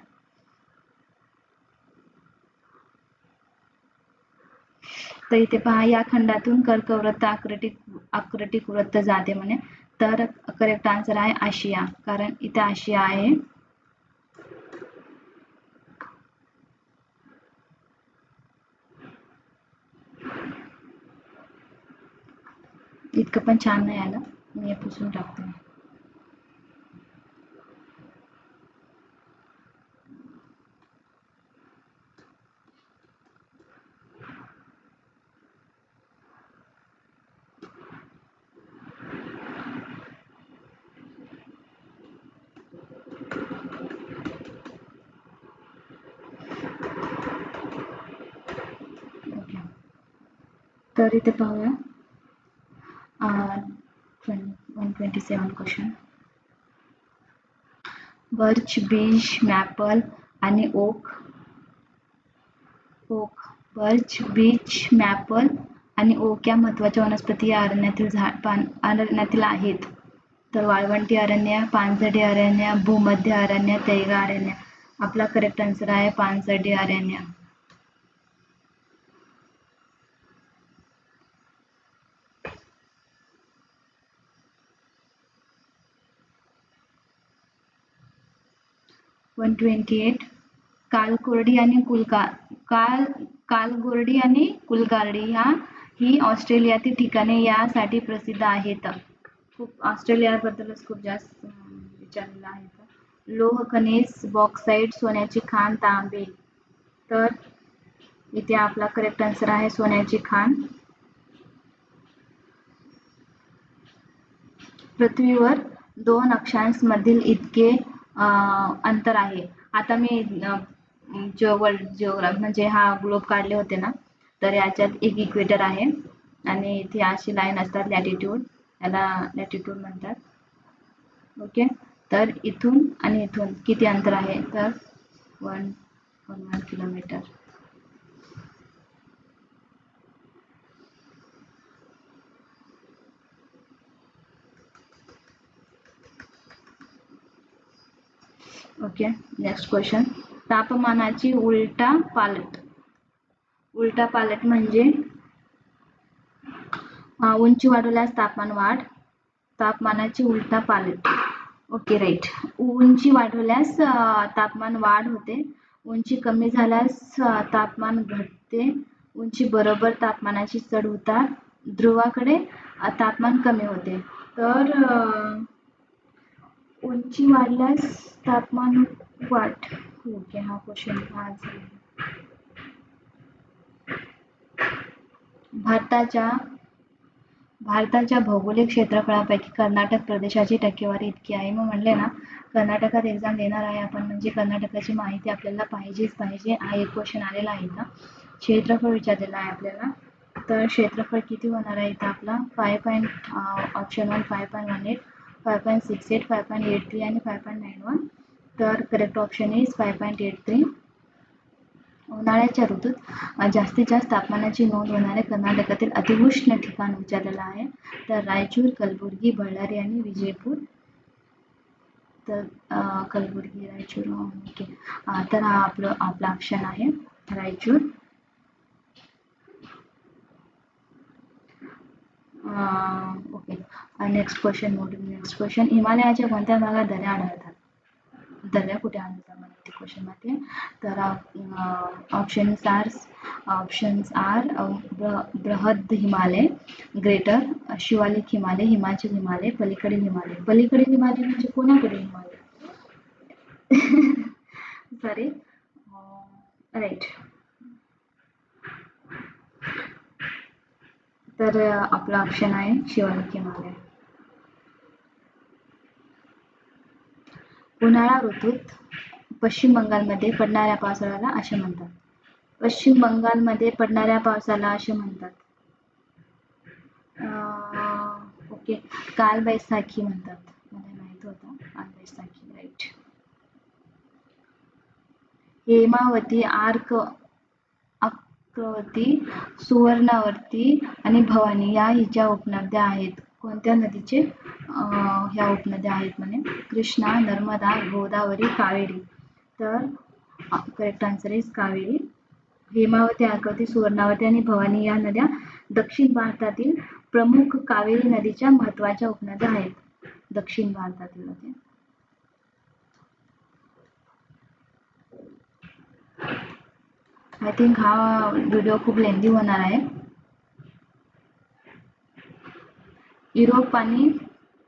तर इथे पहा, या खंडातून कर्कवृत्त आकृतिक वृत्त जाते म्हणे. तर करेक्ट आन्सर आहे आशिया, कारण इथे आशिया आहे. इतकं पण छान नाही आलं, मी हे पुसून टाकते. तर इथे पाहूया 127 क्वेश्चन. बर्च, बीच, मॅपल आणि ओक. बर्च, बीच, मॅपल आणि ओक या महत्वाच्या वनस्पती या अरण्यातील आहेत. तर वाळवंटी अरण्य, पानझडी अरण्य, भूमध्य अरण्य, तैगा अरण्य. आपला करेक्ट आन्सर आहे पानझडी अरण्य. कालगोर्डी आणि कुलगार्डी ही ऑस्ट्रेलियातील ठिकाणे यासाठी प्रसिद्ध आहेत. ऑस्ट्रेलियाबद्दलच खूप जास्त विचारलेलं आहे. लोह खनिज, बॉक्साईट, सोन्याची खाण, तांबे. तर इथे आपला करेक्ट आन्सर आहे सोन्याची खाण. पृथ्वीवर 2 अक्षांशमधील इतके अंतर आहे. आता मी जिओग्राफी म्हणजे हा ग्लोब काढले होते ना, तर याच्यात एक इक्वेटर आहे आणि इथे अशी लाईन असतात लॅटिट्यूड, याला लॅटिट्यूड म्हणतात. ओके, तर इथून आणि इथून किती अंतर आहे, तर 1 किलोमीटर. Okay, next question. तापमानाची उलटा पालट. उलटा पालट म्हणजे उंची वाढवल्यास तापमान वाढ. तापमानाची उलटा पालट. Okay, right. उंची वाढवल्यास तापमान वाढ होते. उंची कमी झाल्यास तापमान घटते. उंची बरोबर तापमानाची चढ उतार ध्रुवाकडे तापमान कमी होते. तर उंची वाढल्यास तापमान वाढ. ओके, हा क्वेश्चन आज भारताच्या भौगोलिक क्षेत्रफळापैकी कर्नाटक प्रदेशाची टक्केवारी इतकी आहे. मग म्हणले ना, कर्नाटकात एक्झाम देणार आहे आपण, म्हणजे कर्नाटकाची माहिती आपल्याला पाहिजेच पाहिजे. हा एक क्वेश्चन आलेला आहे का. क्षेत्रफळ विचारलेला आहे आपल्याला, तर क्षेत्रफळ किती होणार आहे इथं आपला ऑप्शन 1 5.18, 5.68, 5.83 आणि 5.91. तर करेक्ट ऑप्शन इज 5.83. उन्हाळ्याच्या ऋतूत जास्तीत जास्त तापमानाची नोंद होणारे कर्नाटकातील अतिउष्ण ठिकाण विचारलेलं आहे. तर रायचूर, कलबुर्गी, बಳ್ಳारी आणि विजयपूर. तर कलबुर्गी, रायचूर. ओके, तर हा आपला ऑप्शन आहे रायचूर. Okay, next question. हिमालयाच्या कोणत्या भागात दऱ्या आढळतात. दऱ्या कुठे आढळतात मला क्वेश्चन मध्ये. तर ऑप्शन्स आर बृहद हिमालय, ग्रेटर शिवालिक हिमालय, हिमाचल हिमालय, पलीकडील हिमालय. पलीकडील हिमालय म्हणजे कोणाकडे हिमालय. Sorry, right. तर आपला ऑप्शन आहे शिवालिक हिमालय. उन्हाळा ऋतूत पश्चिम बंगालमध्ये पडणाऱ्या पावसाळ्याला असे म्हणतात. पश्चिम बंगालमध्ये पडणाऱ्या पावसाला असे म्हणतात. ओके, कालबैसाखी म्हणतात. मला माहित होतं कालबैसाखी, राईट. हेमावती, अर्कावती, सुवर्णावती आणि भवानी या हिच्या उपनद्या आहेत. कोणत्या नदीचे ह्या उपनद्या आहेत म्हणे. कृष्णा, नर्मदा, गोदावरी, कावेरी. तर correct answer is Kaveri. Hemavati, Arkavati, Suvarnavati आणि भवानी या नद्या दक्षिण भारतातील प्रमुख कावेरी नदीच्या महत्वाच्या उपनद्या आहेत. दक्षिण भारतातील नद्या. आय थिंक हा व्हिडिओ खूप लेंदी होणार आहे. युरोप आणि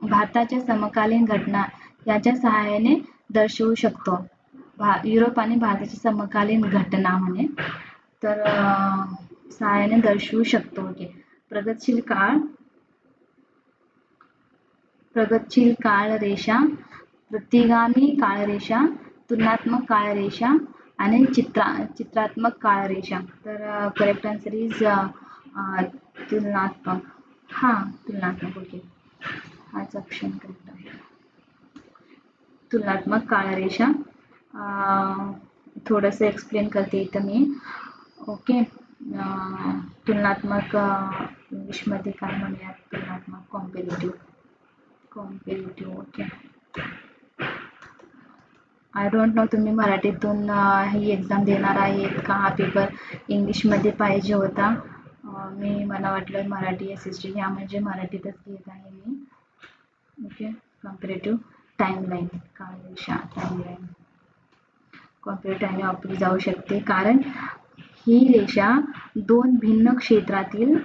भारताच्या समकालीन घटना याच्या सहाय्याने दर्शवू शकतो. युरोप आणि भारताची समकालीन घटना म्हणे, तर सहाय्याने दर्शवू शकतो. ओके, प्रगतशील काळरेषा, प्रतिगामी काळरेषा, तुलनात्मक काळरेषा आणि चित्रात्मक काळरेषा. तर करेक्ट आन्सर इज तुलनात्मक. तुलनात्मक. ओके, हाच ऑप्शन करेक्ट आहे. तुलनात्मक काळरेषा. थोडंसं एक्सप्लेन करते इथं मी. ओके, तुलनात्मक इंग्लिशमध्ये काय म्हणूयात, तुलनात्मक कॉम्पेरेटिव्ह. ओके, आय डोंट नो तुम्ही मराठीतून ही एक्झाम देणार आहेत का. हा पेपर इंग्लिशमध्ये पाहिजे होता. मला वाटलं मराठी SST घ्या, म्हणजे मराठीतच घेत आहे मी. ओके, कॉम्पेरेटिव्ह टाइमलाईन, काळरेषा, टाइमलाईन. कॉम्पेरेटिव्ह टाइमलाईन वापरली जाऊ शकते, कारण ही रेषा दोन भिन्न क्षेत्रातील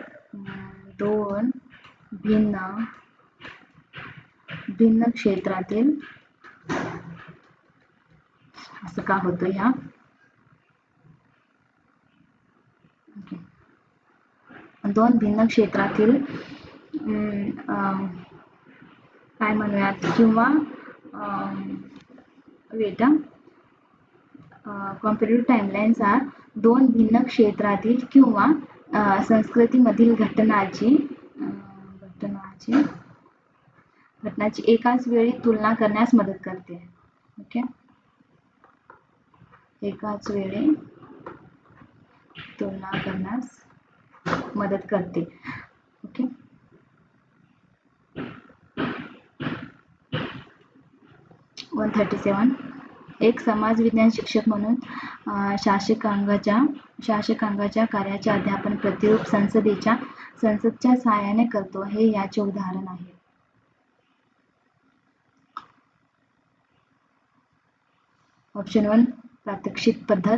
असं का होतं ह्या. दोन भिन्न क्षेत्रातील काय म्हणूयात किंवा वेट कॉम्पिटेटिव्ह टाइमलाईन्स आर दोन भिन्न क्षेत्रातील किंवा संस्कृतीमधील घटनाची एकाच वेळी तुलना करण्यास मदत करते. ओके, एकाच वेळी तुलना करण्यास मदत करते. ओके, 137 एक समाज विज्ञान शिक्षक म्हणून शासकांगाच्या कार्याचे अध्यापन प्रतिरूप संसदच्या सहाय्याने करतो, हे याचे उदाहरण आहे. ऑप्शन 1 प्रात्यक्षिक पद्धत,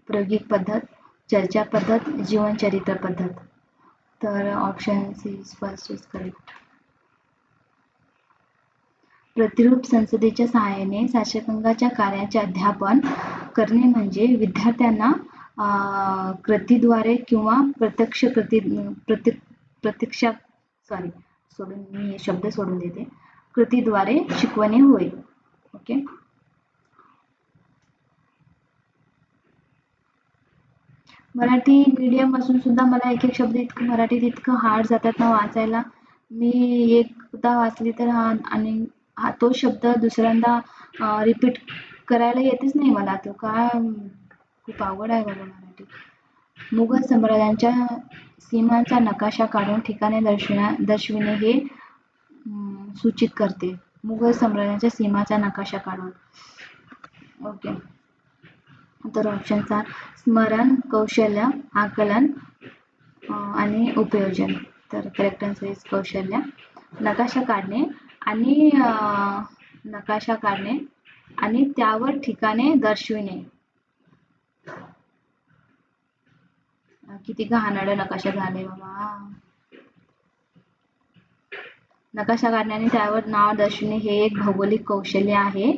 प्रायोगिक पद्धत, चर्चा पद्धत, जीवनचरित्र पद्धत. तर option C first is correct. प्रतिरूप संसदेच्या सहाय्याने शासकांगाच्या कार्याचे अध्यापन करणे म्हणजे विद्यार्थ्यांना कृतीद्वारे किंवा कृतीद्वारे शिकवणे होय. ओके, मराठी मीडियम असून सुद्धा मला एक शब्द इतकं मराठीत इतकं हार्ड जातात ना वाचायला. मी एकदा वाचली तर आणि तो शब्द दुसऱ्यांदा रिपीट करायला येतेच नाही मला. तो काय खूप अवघड आहे बाबा मराठी. मुघल साम्राज्याच्या सीमांचा नकाशा काढून ठिकाणे दर्शविणे हे सूचित करते. मुघल साम्राज्याच्या सीमांचा नकाशा काढून. ओके, तर ऑप्शन 4 स्मरण, कौशल्य, आकलन आणि उपयोजन. तर करेक्ट आन्सर इज कौशल्य. नकाशा काढणे आणि त्यावर ठिकाणे दर्शविणे. किती घाणेरडा नकाशा झाले बाबा. नकाशा काढणे आणि त्यावर नाव दर्शविणे हे एक भौगोलिक कौशल्य आहे,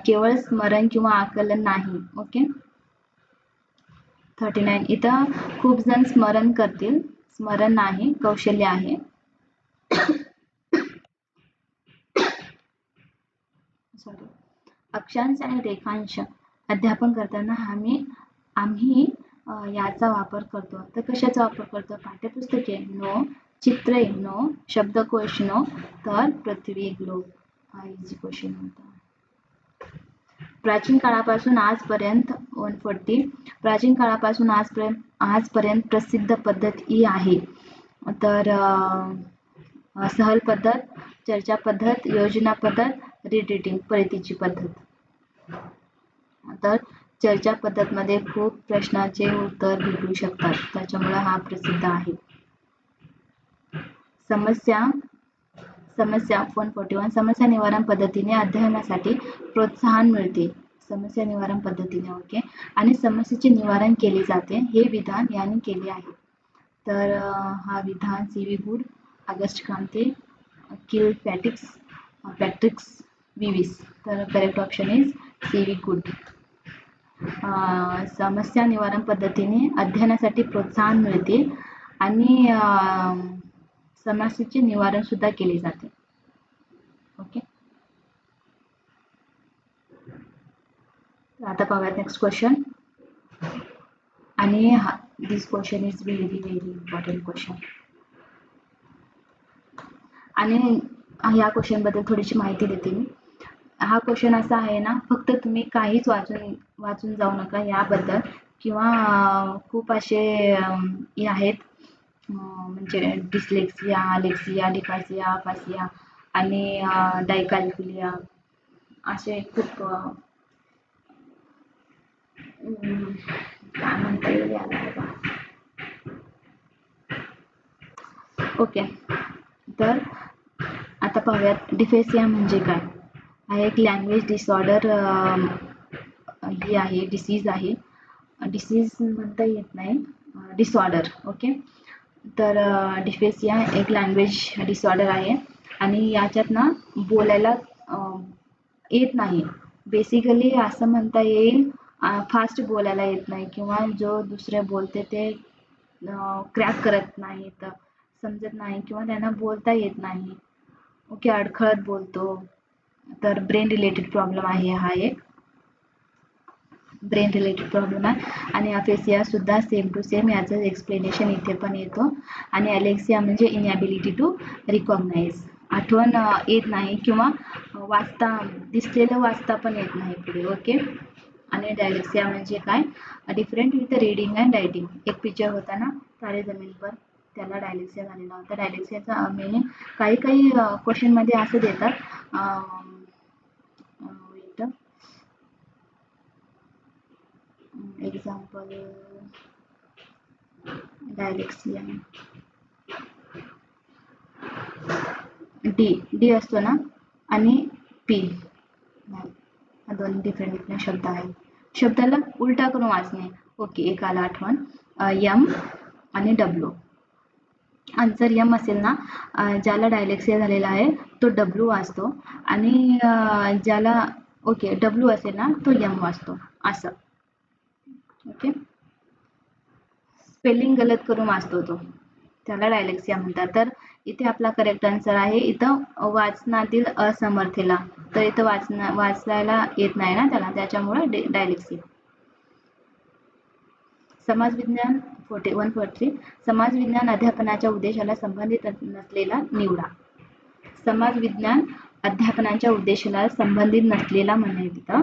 केवळ स्मरण किंवा आकलन नाही. ओके, 39 इथं खूप जण स्मरण करतील, स्मरण नाही, कौशल्य आहे. सॉरी. अक्षांश आणि रेखांश अध्यापन करताना आम्ही याचा वापर करतो. तर कशाचा वापर करतो? पाठ्यपुस्तके नो, चित्रे नो, शब्दकोश नो, तर पृथ्वी ग्लोब हा इझी क्वेश्चन होता. प्राचीन काळापासून आजपर्यंत 140 प्राचीन काळापासून आजपर्यंत प्रसिद्ध पद्धत ही आहे. तर सहल पद्धत, चर्चा पद्धत, योजना पद्धत, रीडिटिंग पद्धतीची पद्धत. तर चर्चा पद्धत मध्ये खूप प्रश्नाचे उत्तर भेटू शकतात, त्याच्यामुळे हा प्रसिद्ध आहे. समस्या 141 समस्या निवारण पद्धतीने अध्ययनासाठी प्रोत्साहन मिळते. समस्या निवारण पद्धतीने. ओके, आणि समस्येचे निवारण केले जाते हे विधान यांनी केले आहे. तर हा विधान सी.व्ही. गुड, ऑगस्ट क्रांती, किल पॅट्रिक्स विविस. तर करेक्ट ऑप्शन इज सी.व्ही. गुड. समस्या निवारण पद्धतीने अध्ययनासाठी प्रोत्साहन मिळते आणि समस्येचे निवारण सुद्धा केले जाते. ओके, आता पाहूयात नेक्स्ट क्वेश्चन. आणि this question is very important question. आणि या क्वेश्चन बद्दल थोडीशी माहिती देते मी. हा क्वेश्चन असा आहे ना, फक्त तुम्ही काहीच वाचून जाऊ नका याबद्दल, किंवा खूप असे आहेत म्हणजे डिस्लेक्सिया, अलेक्सिया, डिफासिया, अफासिया आणि डायकॅल्क्युलिया असे खूप काय म्हणता येईल याला. ओके, तर आता पाहूयात डिफेसिया म्हणजे काय. हा एक लँग्वेज डिसऑर्डर ही आहे, डिसीज आहे. डिसीज म्हणता येत नाही, डिसऑर्डर. ओके, तर डिफेसिया एक लँग्वेज डिसऑर्डर आहे आणि याच्यात ना बोलायला येत नाही. बेसिकली असं म्हणता येईल, फास्ट बोलायला येत नाही, किंवा जो दुसरे बोलते ते क्रॅक करत नाहीत, समजत नाही, किंवा त्यांना बोलता येत नाही. ओके, अडखळत बोलतो, तर ब्रेन रिलेटेड प्रॉब्लेम आहे हा एक. ब्रेन रिलेटेड प्रॉब्लेम आहे. आणि अफेसिया सुद्धा सेम टू सेम याचं एक्सप्लेनेशन इथे पण येतो. आणि अलेक्सिया म्हणजे इनॅबिलिटी टू रिकॉग्नाइज, आठवण येत नाही किंवा वाचता दिसलेलं वाचता पण येत नाही पुढे. ओके. आणि डायलेक्सिया म्हणजे काय, different with reading and writing. एक पिक्चर होता ना तारे जमीन पर, त्याला डायलेक्सिया झालेला होता. डायलेक्सियाचा मिनिंग काही काही क्वेश्चन मध्ये असं देतात, एक्झाम्पल डायलेक्सिया डी असतो ना, आणि पी, हा दोन डिफरंट शब्द आहेत. शब्दाला उलटा करून वाचणे. ओके, एक आला आठवण, यम आणि डब्ल्यू. जर यम असेल ना, ज्याला डायलेक्सिया झालेला आहे तो डब्ल्यू वाचतो, आणि ज्याला ओके डब्ल्यू असेल ना तो यम वाचतो, असं. ओके, स्पेलिंग गलत करून वाचतो तो, त्याला डायलेक्सिया म्हणतात. तर इथे आपला करेक्ट आन्सर आहे, इथं वाचनातील असमर्थेला, तर इथं वाचायला येत नाही ना त्याला, त्याच्यामुळे डायलेक्सिया. समाजविज्ञान 143. समाजविज्ञान अध्यापनाच्या उद्देशाला संबंधित नसलेला निवडा. समाजविज्ञान अध्यापनाच्या उद्देशाला संबंधित नसलेला म्हणे तिथं,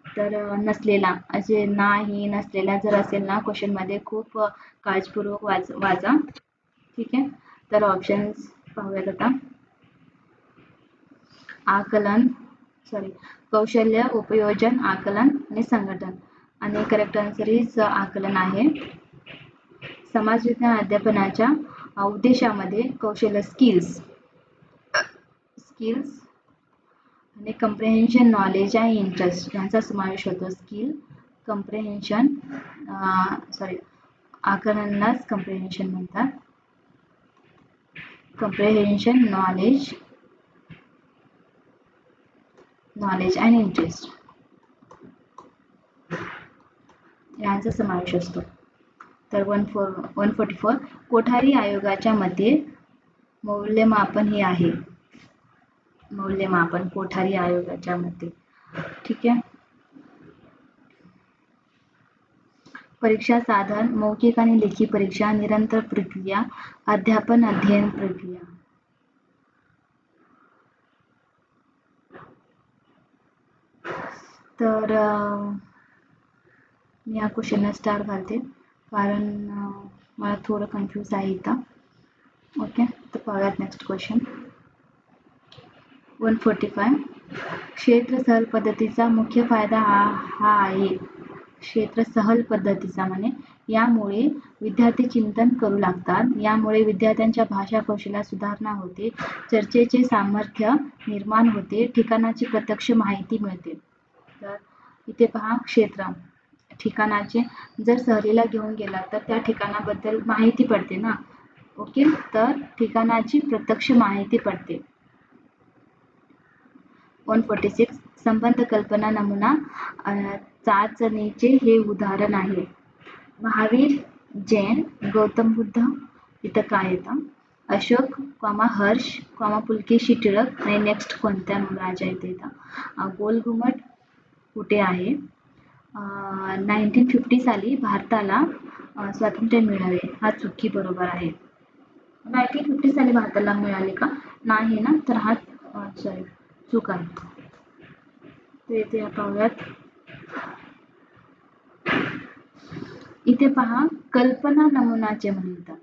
तर नसलेला असे नाही, नसलेला जर असेल ना क्वेश्चन मध्ये खूप काळजीपूर्वक वाचा. ठीक आहे, तर ऑप्शन्स पाहूयात आता. आकलन कौशल्य, उपयोजन, आकलन आणि संघटन. आणि करेक्ट आन्सर इज आकलन आहे. समाजविज्ञान अध्यापनाच्या उद्देशामध्ये कौशल्य स्किल्स आणि कम्प्रेहेन्शन, नॉलेज आणि इंटरेस्ट यांचा समावेश होतो. स्किल, कम्प्रेहेन्शन, आकलनालाच कम्प्रेहेन्शन म्हणतात. कम्प्रेहेन्शन, नॉलेज आणि इंटरेस्ट यांचा समावेश असतो. तर 144. कोठारी आयोगाच्या मते मौल्यमापन हे आहे. मौल्यमापन कोठारी आयोगाच्या मते. ठीक आहे. परीक्षा साधन, मौखिक आणि लेखी परीक्षा, निरंतर प्रक्रिया, अध्यापन, अध्ययन प्रक्रिया. तर मी या क्वेश्चनला स्टार घालते, कारण मला थोडं कन्फ्यूज आहे इथं. ओके, तर पाहूयात नेक्स्ट क्वेश्चन. 145. क्षेत्र सहल पद्धतीचा मुख्य फायदा हा आहे. क्षेत्र सहल पद्धतीचा म्हणे, यामुळे विद्यार्थी चिंतन करू लागतात, यामुळे विद्यार्थ्यांच्या भाषा कौशल्यात सुधारणा होते, चर्चेचे सामर्थ्य निर्माण होते, ठिकाणाची प्रत्यक्ष माहिती मिळते. तर इथे पहा, क्षेत्र ठिकाणाचे जर सहलीला घेऊन गेला तर त्या ठिकाणाबद्दल माहिती पडते ना. ओके, तर ठिकाणाची प्रत्यक्ष माहिती पडते. 146. संबंध कल्पना नमुना चाचणीचे हे उदाहरण आहे. महावीर, जैन, गौतम बुद्ध, इथं काय येतं, अशोक, हर्ष, पुलकेशी टिळक, आणि नेक्स्ट कोणत्या राजा येते इथं. गोलघुमट कुठे आहे. 1950 साली भारताला स्वातंत्र्य मिळाले, हा चुकी बरोबर आहे. 1950 साली भारताला मिळाले का, नाही ना, तर हा चूक आहे. तर इथे पाहूयात. इथे पहा, कल्पना नमुनाचे म्हणतात.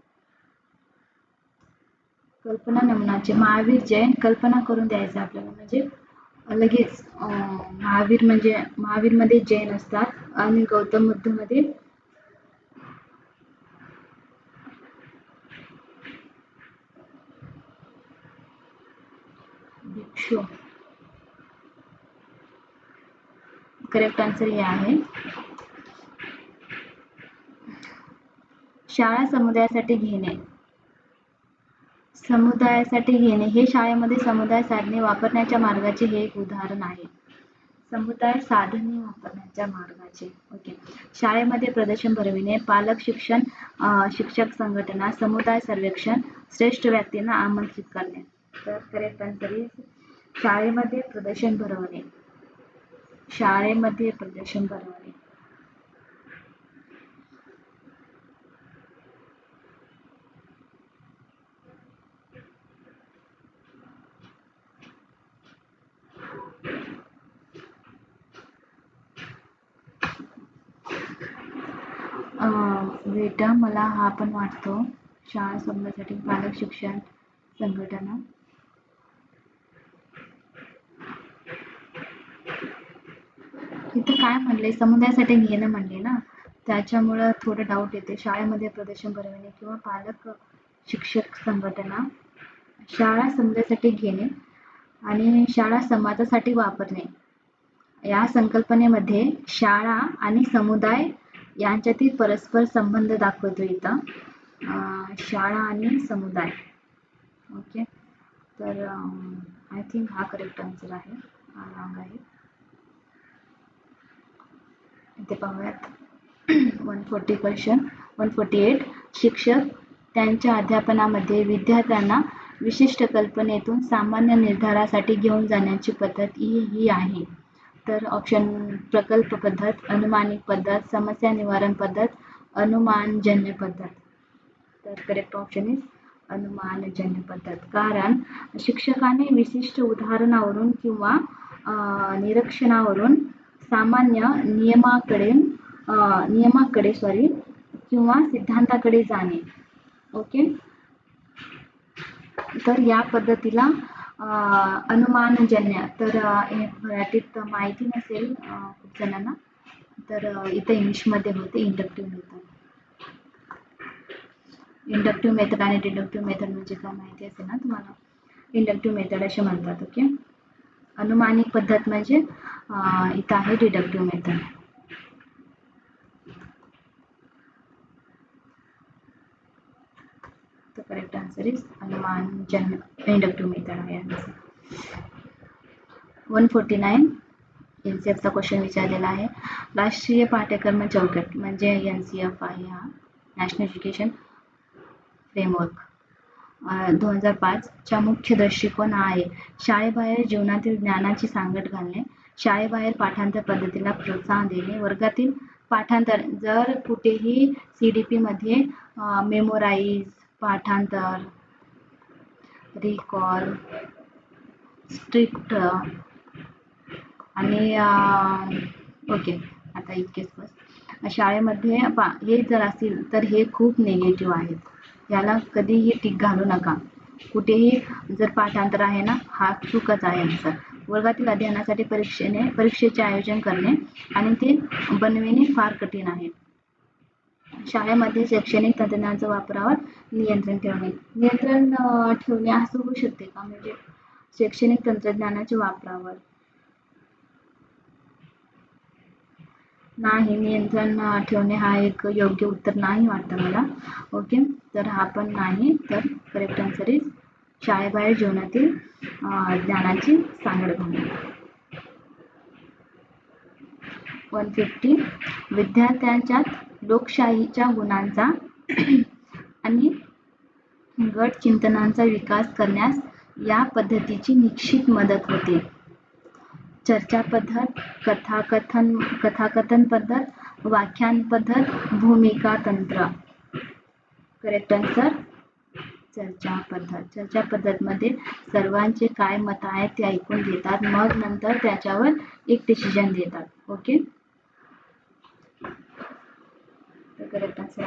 कल्पना नमुनाचे महावीर, जैन, कल्पना करून द्यायचं आपल्याला, म्हणजे लगेच. महावीर मध्ये जैन असतात आणि गौतम बुद्ध मध्ये भिक्षू. करेक्ट आन्सर हे आहे. शाळा समुदायासाठी घेणे हे शाळेमध्ये समुदाय साधने वापरण्याच्या मार्गाचे हे एक उदाहरण आहे. समुदाय साधने वापरण्याच्या मार्गाचे. ओके, शाळेमध्ये प्रदर्शन भरविणे, पालक शिक्षक संघटना, समुदाय सर्वेक्षण, श्रेष्ठ व्यक्तींना आमंत्रित करणे. तर करेक्ट आन्सर इज शाळेमध्ये प्रदर्शन भरवणे. शाळेमध्ये प्रदर्शन भरवणे. बेटा मला हा पण वाटतो शाळा समजासाठी पालक शिक्षण संघटना. इथे काय म्हणले, समुदायासाठी घेणं म्हणले ना, त्याच्यामुळं थोडं डाऊट येते. शाळेमध्ये प्रदर्शन भरवणे किंवा पालक शिक्षक संघटना. शाळा समुदायासाठी घेणे आणि शाळा समाजासाठी वापरणे या संकल्पनेमध्ये शाळा आणि समुदाय यांच्यातील परस्पर संबंध दाखवतो इथं. शाळा आणि समुदाय. ओके, तर आय थिंक हा करेक्ट आन्सर आहे, हा रॉंग आहे. इथे पाहूयात 140 क्वेश्चन. 148 शिक्षक त्यांच्या अध्यापनामध्ये विद्यार्थ्यांना विशिष्ट कल्पनेतून सामान्य निर्धारासाठी घेऊन जाण्याची पद्धत ही आहे. तर ऑप्शन प्रकल्प पद्धत, अनुमानिक पद्धत, समस्या निवारण पद्धत, अनुमानजन्य पद्धत. तर करेक्ट ऑप्शन इज अनुमानजन्य पद्धत. कारण शिक्षकाने विशिष्ट उदाहरणावरून किंवा निरीक्षणावरून सामान्य नियमाकडे किंवा सिद्धांताकडे जाणे. ओके, तर या पद्धतीला अनुमानजन्य. तर हे मराठीत माहिती नसेल खूप जणांना, तर इथे इंग्लिशमध्ये होते इंडक्टिव्ह मेथड. इंडक्टिव्ह मेथड आणि डिडक्टिव्ह मेथड म्हणजे काय माहिती असेल ना तुम्हाला. इंडक्टिव्ह मेथड असे म्हणतात. ओके, अनुमानिक पद्धत म्हणजे इथं आहे डिडक्टिव्ह मेथड. तर करेक्ट आन्सर इज अनुमानजन्य इंडक्टिव्ह मेथड आहे आन्सर. 149 NCF चा क्वेश्चन विचारलेला आहे. राष्ट्रीय पाठ्यक्रम चौकट म्हणजे NCF आहे हा, नॅशनल एज्युकेशन फ्रेमवर्क 2005 चा मुख्य दृष्टिकोन हा आहे शाळेबाहेर जीवनातील ज्ञानाची सांगड घालणे, शाळेबाहेर पाठांतर पद्धतीला प्रोत्साहन देणे, वर्गातील पाठांतर. जर कुठेही CDP मध्ये मेमोराईज, पाठांतर, रिकॉल, स्ट्रिक्ट आणि ओके, आता इतकेच बस. शाळेमध्ये हे जर असतील तर हे खूप निगेटिव्ह आहेत, याला कधीही टिक घालू नका. कुठेही जर पाठांतर आहे ना, हा चूकच आहे आन्सर. वर्गातील अध्ययनासाठी परीक्षेचे आयोजन करणे आणि ते बनविणे फार कठीण आहे. शाळेमध्ये शैक्षणिक तंत्रज्ञानाच्या वापरावर नियंत्रण ठेवणे. नियंत्रण ठेवणे असं होऊ शकते का, म्हणजे शैक्षणिक तंत्रज्ञानाच्या वापरावर नाही, नियंत्रण ठेवणे हा एक योग्य उत्तर नाही वाटतं मला. ओके, तर हा पण नाही. तर करेक्ट आन्सर इज शाळेबाहेर जीवनातील ज्ञानाची सांगड घालणे. 150 विद्यार्थ्यांच्यात लोकशाहीच्या गुणांचा आणि गट चिंतनांचा विकास करण्यास या पद्धतीची निश्चित मदत होते. चर्चा पद्धत, कथाकथन पद्धत, व्याख्यान पद्धत, भूमिका तंत्र. करेक्ट आन्सर चर्चा पद्धत. चर्चा पद्धत मध्ये सर्वांचे काय मत आहे ते ऐकून घेतात, मग नंतर त्याच्यावर एक डिसिजन देतात. Okay, correct answer